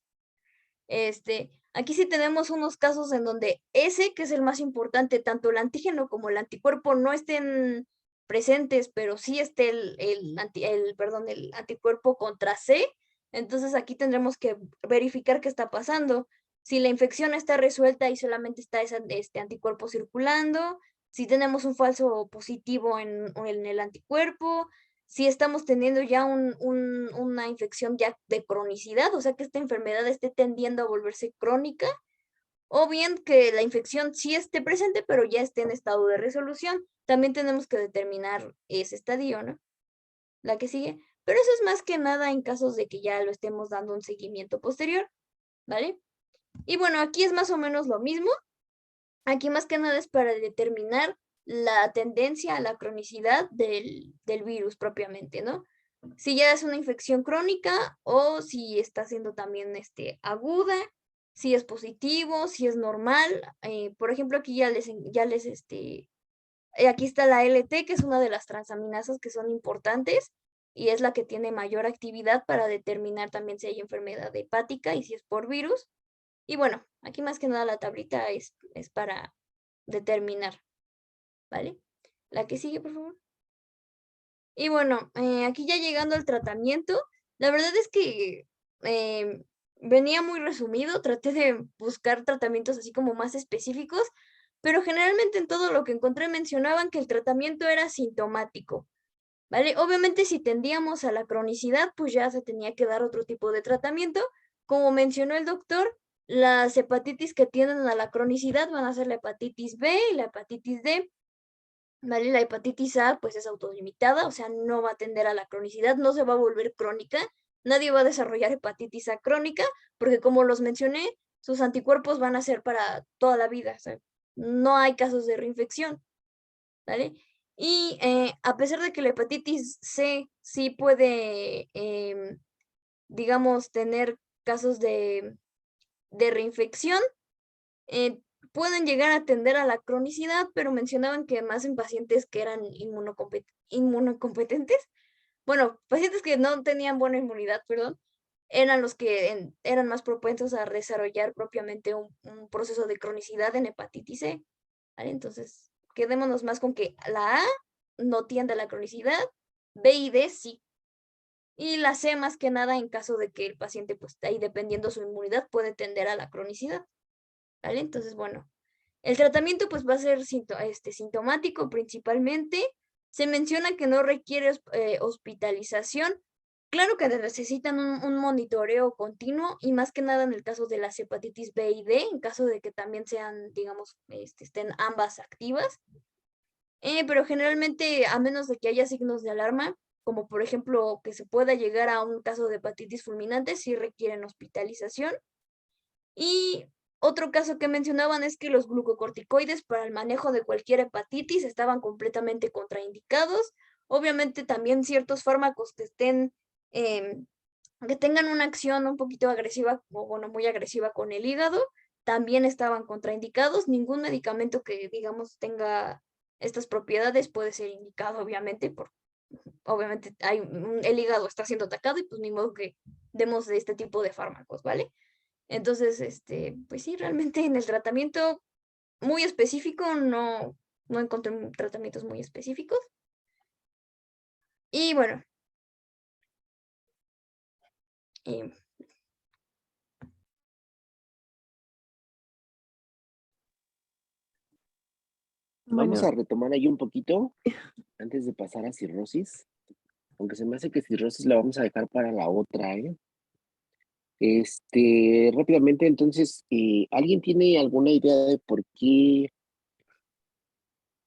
Aquí sí tenemos unos casos en donde S, que es el más importante, tanto el antígeno como el anticuerpo no estén presentes, pero sí esté el anticuerpo contra C. Entonces aquí tendremos que verificar qué está pasando. Si la infección está resuelta y solamente está este anticuerpo circulando, si tenemos un falso positivo en el anticuerpo, si estamos teniendo ya una infección ya de cronicidad, o sea que esta enfermedad esté tendiendo a volverse crónica, o bien que la infección sí esté presente, pero ya esté en estado de resolución. También tenemos que determinar ese estadio, ¿no? La que sigue. Pero eso es más que nada en casos de que ya lo estemos dando un seguimiento posterior, ¿vale? Y bueno, aquí es más o menos lo mismo. Aquí más que nada es para determinar la tendencia a la cronicidad del virus propiamente, ¿no? Si ya es una infección crónica o si está siendo también aguda, si es positivo, si es normal. Por ejemplo, aquí aquí está la LT, que es una de las transaminasas que son importantes y es la que tiene mayor actividad para determinar también si hay enfermedad hepática y si es por virus. Y bueno, aquí más que nada la tablita es para determinar, ¿vale? La que sigue, por favor. Y bueno, aquí ya llegando al tratamiento, la verdad es que venía muy resumido, traté de buscar tratamientos así como más específicos, pero generalmente en todo lo que encontré mencionaban que el tratamiento era sintomático, ¿vale? Obviamente si tendíamos a la cronicidad, pues ya se tenía que dar otro tipo de tratamiento. Como mencionó el doctor, las hepatitis que tienden a la cronicidad van a ser la hepatitis B y la hepatitis D, ¿vale? La hepatitis A pues es autolimitada, o sea, no va a tender a la cronicidad, no se va a volver crónica, nadie va a desarrollar hepatitis A crónica, porque como los mencioné, sus anticuerpos van a ser para toda la vida, o sea, no hay casos de reinfección, ¿vale? Y a pesar de que la hepatitis C sí puede, digamos, tener casos de reinfección, pueden llegar a tender a la cronicidad, pero mencionaban que más en pacientes que eran inmunocompetentes, bueno, pacientes que no tenían buena inmunidad, perdón, eran los que eran más propensos a desarrollar propiamente un proceso de cronicidad en hepatitis C, ¿vale? Entonces, quedémonos más con que la A no tiende a la cronicidad, B y D sí. Y la C más que nada en caso de que el paciente, pues ahí dependiendo su inmunidad, puede tender a la cronicidad, ¿vale? Entonces, bueno, el tratamiento pues va a ser sintomático principalmente. Se menciona que no requiere hospitalización. Claro que necesitan un monitoreo continuo y más que nada en el caso de las hepatitis B y D, en caso de que también sean, digamos, estén ambas activas. Pero generalmente, a menos de que haya signos de alarma, como por ejemplo que se pueda llegar a un caso de hepatitis fulminante, sí requieren hospitalización. Y otro caso que mencionaban es que los glucocorticoides para el manejo de cualquier hepatitis estaban completamente contraindicados. Obviamente también ciertos fármacos que estén, que tengan una acción un poquito agresiva o bueno, muy agresiva con el hígado, también estaban contraindicados. Ningún medicamento que digamos tenga estas propiedades puede ser indicado, obviamente, obviamente el hígado está siendo atacado y pues ni modo que demos de este tipo de fármacos, ¿vale? Entonces, pues sí, realmente en el tratamiento muy específico no encontré tratamientos muy específicos. Y bueno, eh, Vamos Bueno, a retomar ahí un poquito antes de pasar a cirrosis, aunque se me hace que cirrosis la vamos a dejar para la otra, ¿eh? Rápidamente, entonces, ¿alguien tiene alguna idea de por qué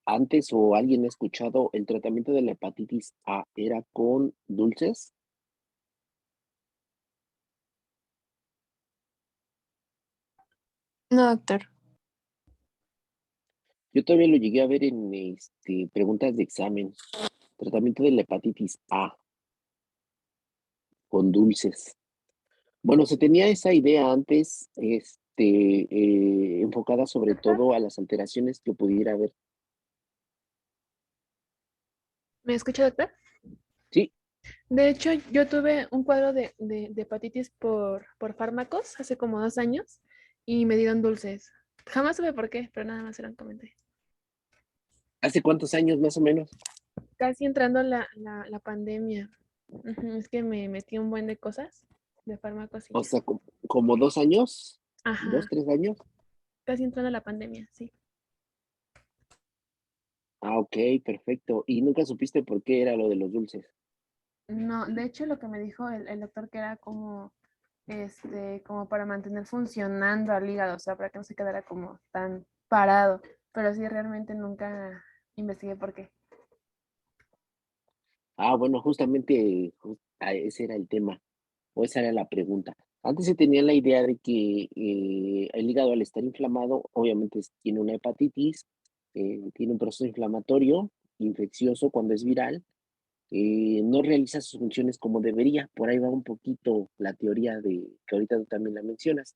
antes o alguien ha escuchado el tratamiento de la hepatitis A era con dulces? no, doctor. Yo todavía lo llegué a ver en preguntas de examen. Tratamiento de la hepatitis A con dulces. Bueno, se tenía esa idea antes, enfocada sobre Doctor, todo a las alteraciones que pudiera haber. ¿me escucha, doctor? Sí, De hecho, yo tuve un cuadro de hepatitis por fármacos hace como 2 años y me dieron dulces. Jamás supe por qué, pero nada más eran comentarios. ¿hace cuántos años más o menos? Casi entrando la pandemia. Ujú, es que me metí un buen de cosas, de fármacos y O eso. sea, como 2 años, Ajá, 2, 3 años. casi entrando la pandemia, sí. Ah, ok, perfecto. ¿Y nunca supiste por qué era lo de los dulces? No, de hecho lo que me dijo el doctor que era como, como para mantener funcionando al hígado, o sea, para que no se quedara como tan parado. Pero sí, realmente nunca investigué por qué. Ah, bueno, justamente ese era el tema, o esa era la pregunta. Antes se tenía la idea de que el hígado al estar inflamado, obviamente tiene una hepatitis, tiene un proceso inflamatorio, infeccioso cuando es viral, no realiza sus funciones como debería. Por ahí va un poquito la teoría de que ahorita tú también la mencionas.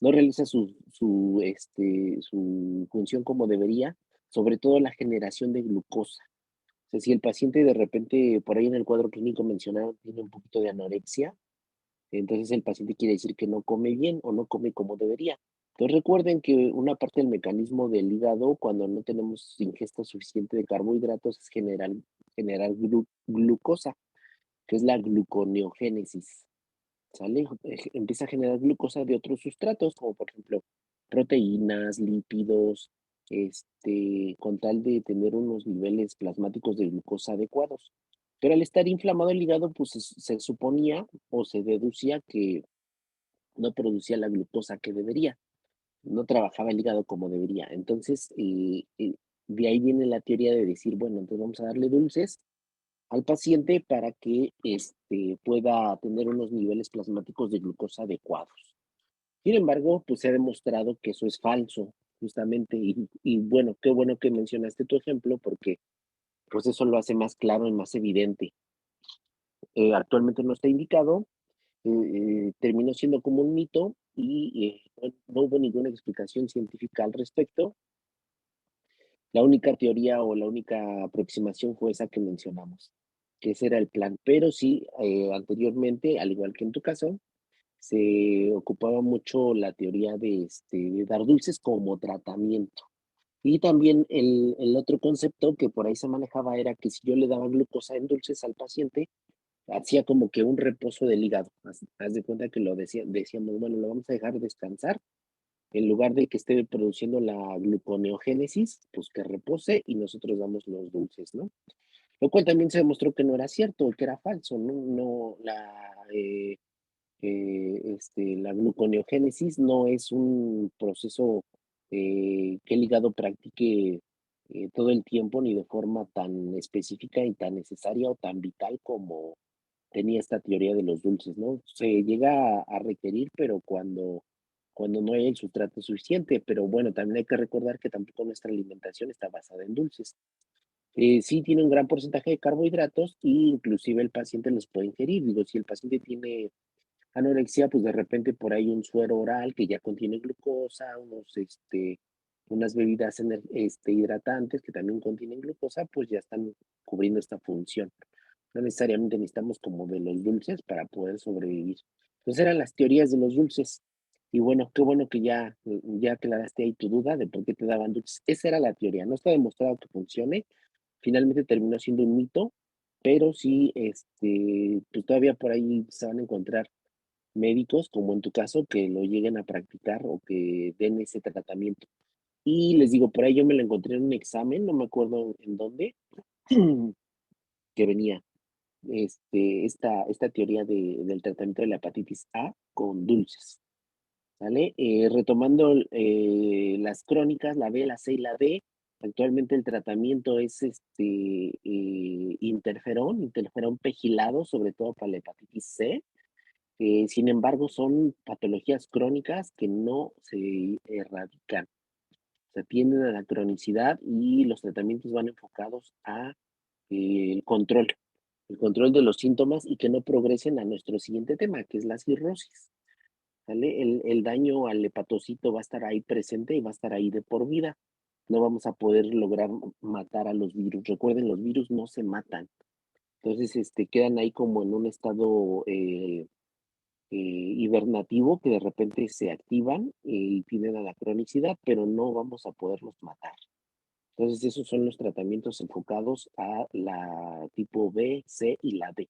No realiza su función como debería, sobre todo la generación de glucosa. O sea, si el paciente de repente, por ahí en el cuadro clínico mencionaron, tiene un poquito de anorexia, entonces el paciente quiere decir que no come bien o no come como debería. Entonces recuerden que una parte del mecanismo del hígado, cuando no tenemos ingesta suficiente de carbohidratos, es generar glucosa, que es la gluconeogénesis, ¿sale? Empieza a generar glucosa de otros sustratos, como por ejemplo proteínas, lípidos, con tal de tener unos niveles plasmáticos de glucosa adecuados. Pero al estar inflamado el hígado, pues se suponía o se deducía que no producía la glucosa que debería, no trabajaba el hígado como debería. Entonces, de ahí viene la teoría de decir, bueno, entonces vamos a darle dulces al paciente para que pueda tener unos niveles plasmáticos de glucosa adecuados. Sin embargo, pues se ha demostrado que eso es falso, justamente, y bueno, qué bueno que mencionaste tu ejemplo, porque pues eso lo hace más claro y más evidente. Actualmente no está indicado, terminó siendo como un mito y no hubo ninguna explicación científica al respecto. La única teoría o la única aproximación fue esa que mencionamos. que ese era el plan. Pero sí, anteriormente, al igual que en tu caso, se ocupaba mucho la teoría de dar dulces como tratamiento. Y también el otro concepto que por ahí se manejaba era que si yo le daba glucosa en dulces al paciente, hacía como que un reposo del hígado. Haz de cuenta que decíamos, bueno, lo vamos a dejar descansar. En lugar de que esté produciendo la gluconeogénesis, pues que repose y nosotros damos los dulces, ¿no? Lo cual también se demostró que no era cierto, que era falso, ¿no? No, la gluconeogénesis no es un proceso que el hígado practique todo el tiempo ni de forma tan específica y tan necesaria o tan vital como tenía esta teoría de los dulces, ¿no? Se llega a requerir, pero cuando no hay el sustrato suficiente, pero bueno, también hay que recordar que tampoco nuestra alimentación está basada en dulces. Sí tiene un gran porcentaje de carbohidratos e inclusive el paciente los puede ingerir. Digo, si el paciente tiene anorexia, pues de repente por ahí un suero oral que ya contiene glucosa, unas bebidas hidratantes que también contienen glucosa, pues ya están cubriendo esta función. No necesariamente necesitamos como de los dulces para poder sobrevivir. Entonces eran las teorías de los dulces. Y bueno, qué bueno que ya aclaraste ahí tu duda de por qué te daban dulces. Esa era la teoría. No está demostrado que funcione. Finalmente terminó siendo un mito, pero sí, pues todavía por ahí se van a encontrar médicos, como en tu caso, que lo lleguen a practicar o que den ese tratamiento. Y les digo, por ahí yo me lo encontré en un examen, no me acuerdo en dónde, que venía esta teoría del tratamiento de la hepatitis A con dulces, ¿vale? Retomando las crónicas, la B, la C y la D, actualmente el tratamiento es interferón pegilado, sobre todo para la hepatitis C. Sin embargo, son patologías crónicas que no se erradican, se tienden a la cronicidad y los tratamientos van enfocados a el control de los síntomas y que no progresen a nuestro siguiente tema, que es la cirrosis. ¿Vale? El daño al hepatocito va a estar ahí presente y va a estar ahí de por vida. No vamos a poder lograr matar a los virus. Recuerden, los virus no se matan. Entonces, quedan ahí como en un estado hibernativo que de repente se activan y tienden a la cronicidad, pero no vamos a poderlos matar. Entonces, esos son los tratamientos enfocados a la tipo B, C y la D.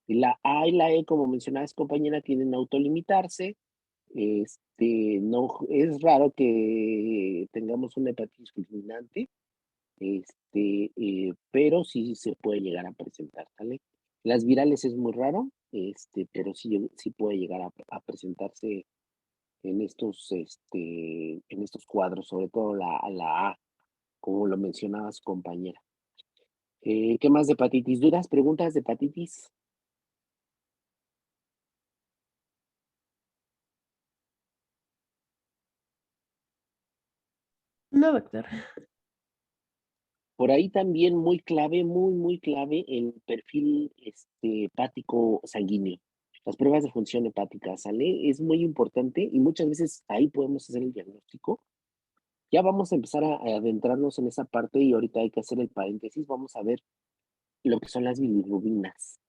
Y la A y la E, como mencionabas, compañera, tienden a autolimitarse. No, es raro que tengamos una hepatitis fulminante, pero sí se puede llegar a presentar, ¿vale? Las virales es muy raro, pero sí puede llegar a presentarse en estos cuadros, sobre todo la A, como lo mencionabas, compañera. ¿Qué más de hepatitis? ¿Dudas, preguntas de hepatitis? No, doctor. Por ahí también muy clave, muy clave, el perfil hepático sanguíneo. Las pruebas de función hepática, ¿sale? Es muy importante y muchas veces ahí podemos hacer el diagnóstico. Ya vamos a empezar a adentrarnos en esa parte y ahorita hay que hacer el paréntesis. Vamos a ver lo que son las bilirrubinas.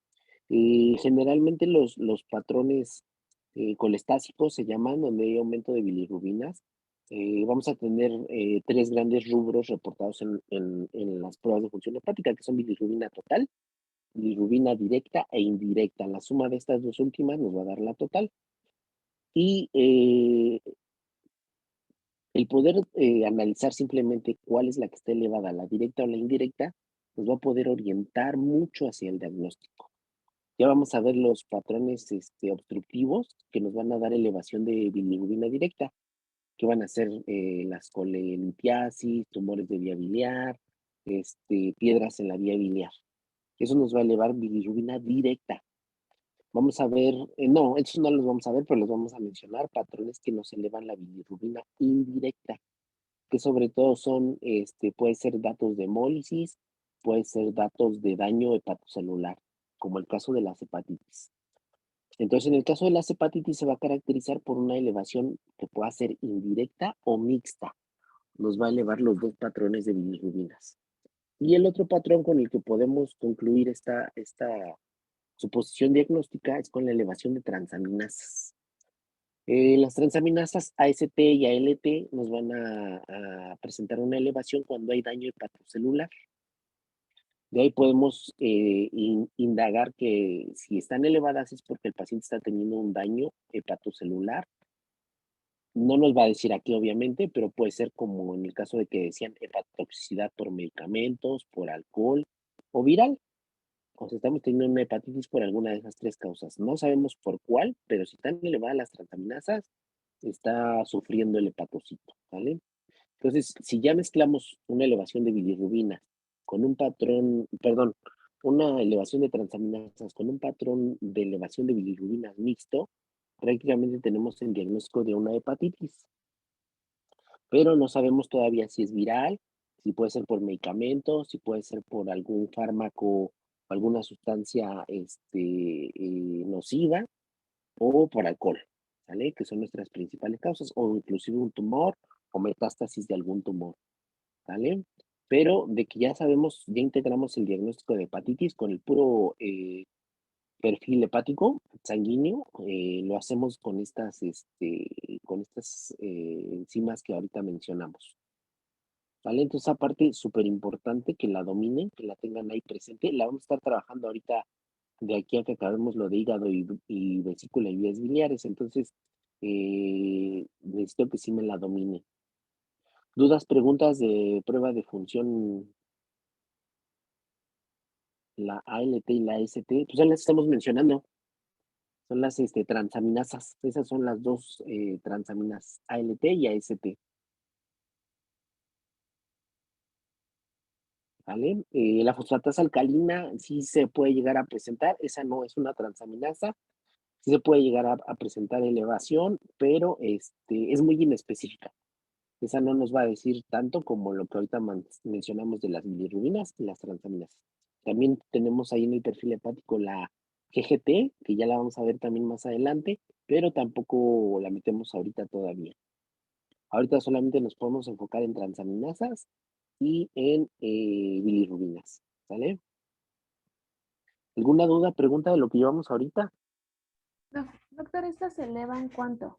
Generalmente los patrones colestásicos se llaman, donde hay aumento de bilirrubinas. Vamos a tener tres grandes rubros reportados en las pruebas de función hepática, que son bilirrubina total, bilirrubina directa e indirecta. La suma de estas dos últimas nos va a dar la total. Y el poder analizar simplemente cuál es la que está elevada, la directa o la indirecta, nos va a poder orientar mucho hacia el diagnóstico. Ya vamos a ver los patrones obstructivos que nos van a dar elevación de bilirrubina directa, que van a ser las colelitiasis, tumores de vía biliar, piedras en la vía biliar. Eso nos va a elevar bilirrubina directa. Vamos a ver, no, esos no los vamos a ver, pero los vamos a mencionar, patrones que nos elevan la bilirrubina indirecta, que sobre todo son, puede ser datos de hemólisis, puede ser datos de daño hepatocelular, como el caso de las hepatitis. Entonces, en el caso de las hepatitis se va a caracterizar por una elevación que pueda ser indirecta o mixta. Nos va a elevar los dos patrones de bilirrubinas. Y el otro patrón con el que podemos concluir esta suposición diagnóstica es con la elevación de transaminasas. Las transaminasas AST y ALT nos van a presentar una elevación cuando hay daño hepatocelular. De ahí podemos indagar que si están elevadas es porque el paciente está teniendo un daño hepatocelular. No nos va a decir aquí, obviamente, pero puede ser como en el caso de que decían hepatotoxicidad por medicamentos, por alcohol o viral. O sea, estamos teniendo una hepatitis por alguna de esas tres causas. No sabemos por cuál, pero si están elevadas las transaminasas, está sufriendo el hepatocito, ¿vale? Entonces, si ya mezclamos una elevación de bilirrubina con un patrón, perdón, una elevación de transaminasas con un patrón de elevación de bilirrubina mixto, prácticamente tenemos el diagnóstico de una hepatitis. Pero no sabemos todavía si es viral, si puede ser por medicamentos, si puede ser por algún fármaco, alguna sustancia nociva o por alcohol, ¿vale? Que son nuestras principales causas, o inclusive un tumor o metástasis de algún tumor, ¿vale? Pero de que ya sabemos, ya integramos el diagnóstico de hepatitis con el puro perfil hepático sanguíneo, lo hacemos con estas enzimas que ahorita mencionamos. ¿Vale? Entonces, esa parte súper importante que la dominen, que la tengan ahí presente, la vamos a estar trabajando ahorita de aquí a que acabemos lo de hígado y vesícula y vías biliares. Entonces, necesito que sí me la domine. ¿Dudas, preguntas de prueba de función, la ALT y la AST? Pues ya las estamos mencionando. Son las transaminasas. Esas son las dos transaminas, ALT y AST. ¿Vale? La fosfatasa alcalina sí se puede llegar a presentar. Esa no es una transaminasa. Sí se puede llegar a presentar elevación, pero es muy inespecífica. Esa no nos va a decir tanto como lo que ahorita mencionamos de las bilirrubinas y las transaminas. También tenemos ahí en el perfil hepático la GGT, que ya la vamos a ver también más adelante, pero tampoco la metemos ahorita todavía. Ahorita solamente nos podemos enfocar en transaminasas y en bilirrubinas, ¿sale? ¿Alguna duda, pregunta de lo que llevamos ahorita? No, doctor, ¿estas se elevan cuánto?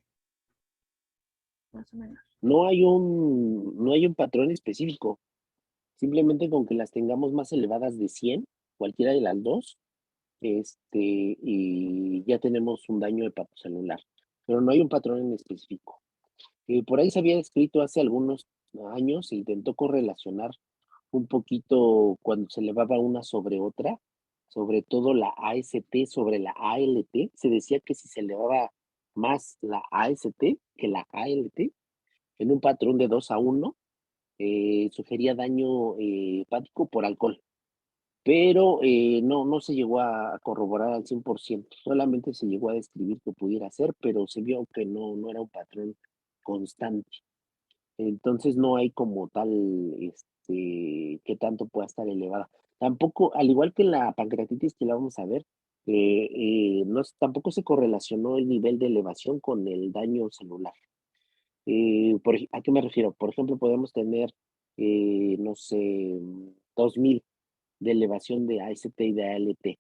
Más o menos. No hay un patrón específico. Simplemente con que las tengamos más elevadas de 100, cualquiera de las dos, y ya tenemos un daño hepatocelular. Pero no hay un patrón en específico. Por ahí se había escrito hace algunos años, se intentó correlacionar un poquito cuando se elevaba una sobre otra, sobre todo la AST sobre la ALT. Se decía que si se elevaba más la AST que la ALT, en un patrón de 2-1, sugería daño hepático por alcohol. Pero no se llegó a corroborar al 100%, solamente se llegó a describir que pudiera ser, pero se vio que no era un patrón constante. Entonces no hay como tal que tanto pueda estar elevada. Tampoco, al igual que la pancreatitis que la vamos a ver, tampoco se correlacionó el nivel de elevación con el daño celular. ¿A qué me refiero? Por ejemplo, podemos tener, no sé, 2000 de elevación de AST y de ALT,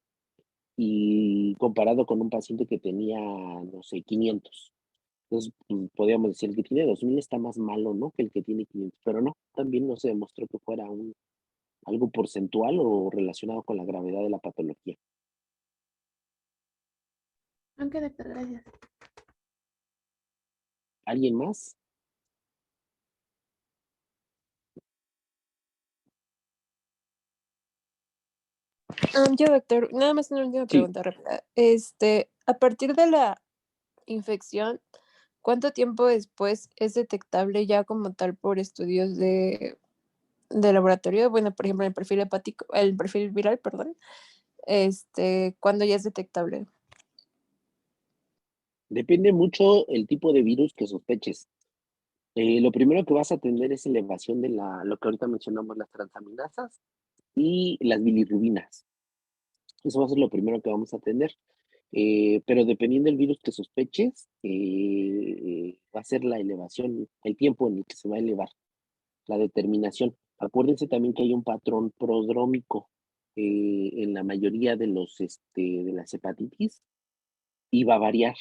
y comparado con un paciente que tenía, no sé, 500. Entonces, podríamos decir que tiene 2000 está más malo, ¿no? Que el que tiene 500, pero no, también no se demostró que fuera algo porcentual o relacionado con la gravedad de la patología. Ok, doctor, gracias. ¿Alguien más? Yo, doctor, nada más una última Sí. pregunta rápida. A partir de la infección, ¿cuánto tiempo después es detectable ya como tal por estudios de laboratorio? Bueno, por ejemplo, el perfil hepático, el perfil viral, perdón. ¿Cuándo ya es detectable? Depende mucho el tipo de virus que sospeches. Lo primero que vas a tener es elevación de lo que ahorita mencionamos, las transaminasas y las bilirrubinas. Eso va a ser lo primero que vamos a tener. Pero dependiendo del virus que sospeches, va a ser la elevación, el tiempo en el que se va a elevar, la determinación. Acuérdense también que hay un patrón prodrómico en la mayoría de de las hepatitis y va a variar.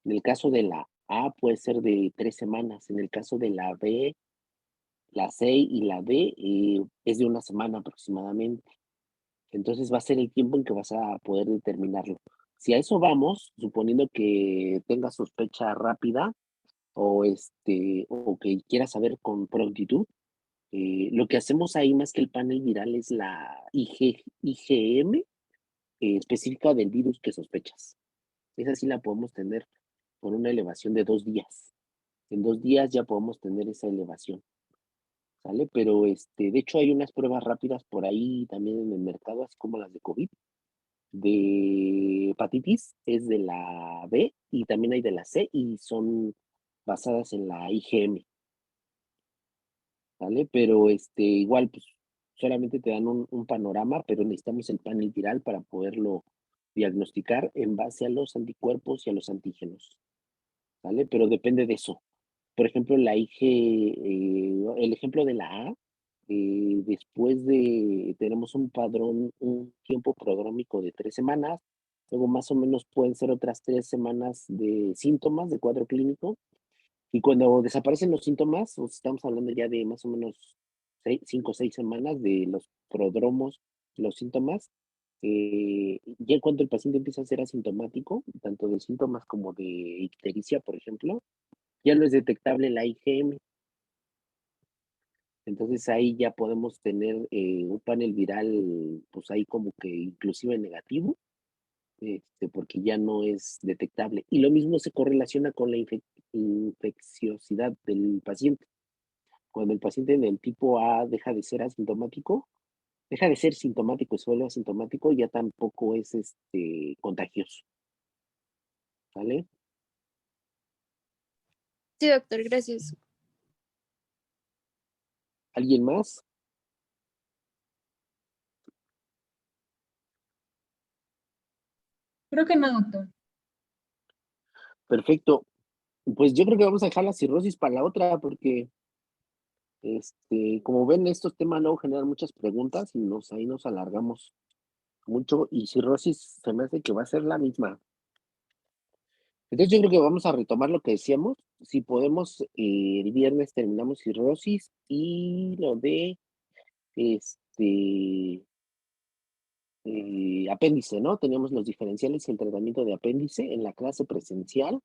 En el caso de la A puede ser de 3 semanas, en el caso de la B, la C y la D es de 1 semana aproximadamente. Entonces va a ser el tiempo en que vas a poder determinarlo. Si a eso vamos, suponiendo que tengas sospecha rápida o o que quieras saber con prontitud, lo que hacemos ahí más que el panel viral es la IgM específica del virus que sospechas. Esa sí la podemos tener con una elevación de 2 días. En 2 días ya podemos tener esa elevación, ¿sale? Pero de hecho hay unas pruebas rápidas por ahí también en el mercado, así como las de COVID, de hepatitis, es de la B y también hay de la C y son basadas en la IgM, ¿vale? Pero igual, pues solamente te dan un panorama, pero necesitamos el panel viral para poderlo diagnosticar en base a los anticuerpos y a los antígenos, ¿vale? Pero depende de eso. Por ejemplo, la el ejemplo de la A, después tenemos un padrón, un tiempo prodrómico de 3 semanas, luego más o menos pueden ser otras 3 semanas de síntomas, de cuadro clínico, y cuando desaparecen los síntomas, estamos hablando ya de más o menos 5 o 6 semanas de los prodromos, los síntomas, ya cuando el paciente empieza a ser asintomático, tanto de síntomas como de ictericia, por ejemplo, ya no es detectable la IgM. Entonces ahí ya podemos tener un panel viral, pues ahí como que inclusive negativo, porque ya no es detectable. Y lo mismo se correlaciona con la infecciosidad del paciente. Cuando el paciente del tipo A deja de ser asintomático, deja de ser sintomático y se vuelve asintomático, ya tampoco es contagioso. ¿Vale? Sí, doctor, gracias. ¿Alguien más? Creo que no, doctor. Perfecto. Pues yo creo que vamos a dejar la cirrosis para la otra, porque como ven, estos temas luego generan muchas preguntas y ahí nos alargamos mucho. Y cirrosis se me hace que va a ser la misma. Entonces yo creo que vamos a retomar lo que decíamos. Si podemos, el viernes terminamos cirrosis y lo de apéndice, ¿no? Teníamos los diferenciales y el tratamiento de apéndice en la clase presencial.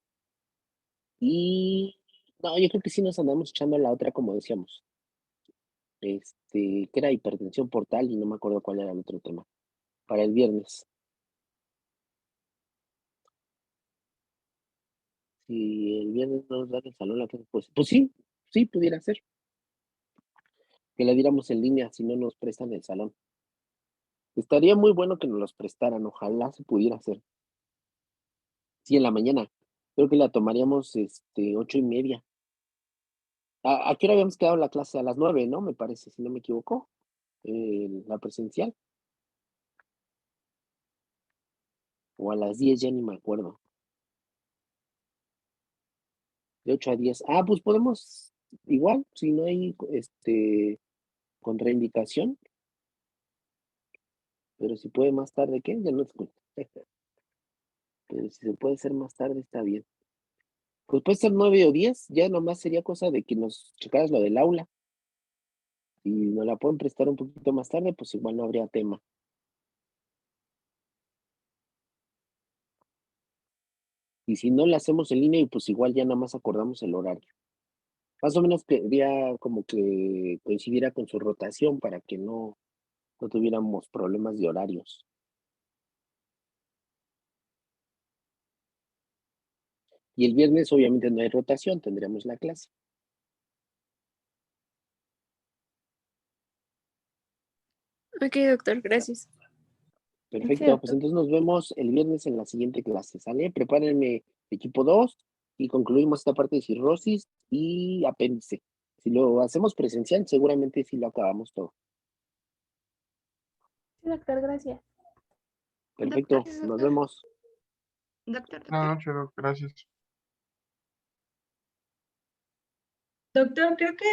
Y no, yo creo que sí nos andamos echando la otra, como decíamos. Que era hipertensión portal y no me acuerdo cuál era el otro tema. Para el viernes. Si el viernes no nos da el salón la clase, pues sí, sí, pudiera ser. Que la diéramos en línea si no nos prestan el salón. Estaría muy bueno que nos los prestaran, ojalá se pudiera hacer. Sí, en la mañana. Creo que la tomaríamos 8:30. ¿A qué hora habíamos quedado la clase? A las 9, ¿no? Me parece, si no me equivoco. La presencial. O a las 10, ya ni me acuerdo. De 8 a 10. Ah, pues podemos, igual, si no hay contraindicación. Pero si puede más tarde, ¿qué? Ya no escucho. Pero si se puede hacer más tarde, está bien. Pues puede ser 9 o 10, ya nomás sería cosa de que nos checaras lo del aula. Si nos la pueden prestar un poquito más tarde, pues igual no habría tema. Y si no la hacemos en línea, y pues igual ya nada más acordamos el horario. Más o menos quería como que coincidiera con su rotación para que no tuviéramos problemas de horarios. Y el viernes obviamente no hay rotación, tendríamos la clase. Ok, doctor, gracias. Perfecto, pues entonces nos vemos el viernes en la siguiente clase, ¿sale? Prepárenme equipo 2 y concluimos esta parte de cirrosis y apéndice. Si lo hacemos presencial, seguramente sí lo acabamos todo. Sí, doctor, gracias. Perfecto, Doctor, nos vemos. doctor, Buenas doctor. noches, doc, gracias. Doctor, creo que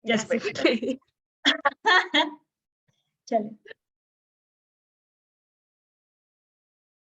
ya se fue. Chale.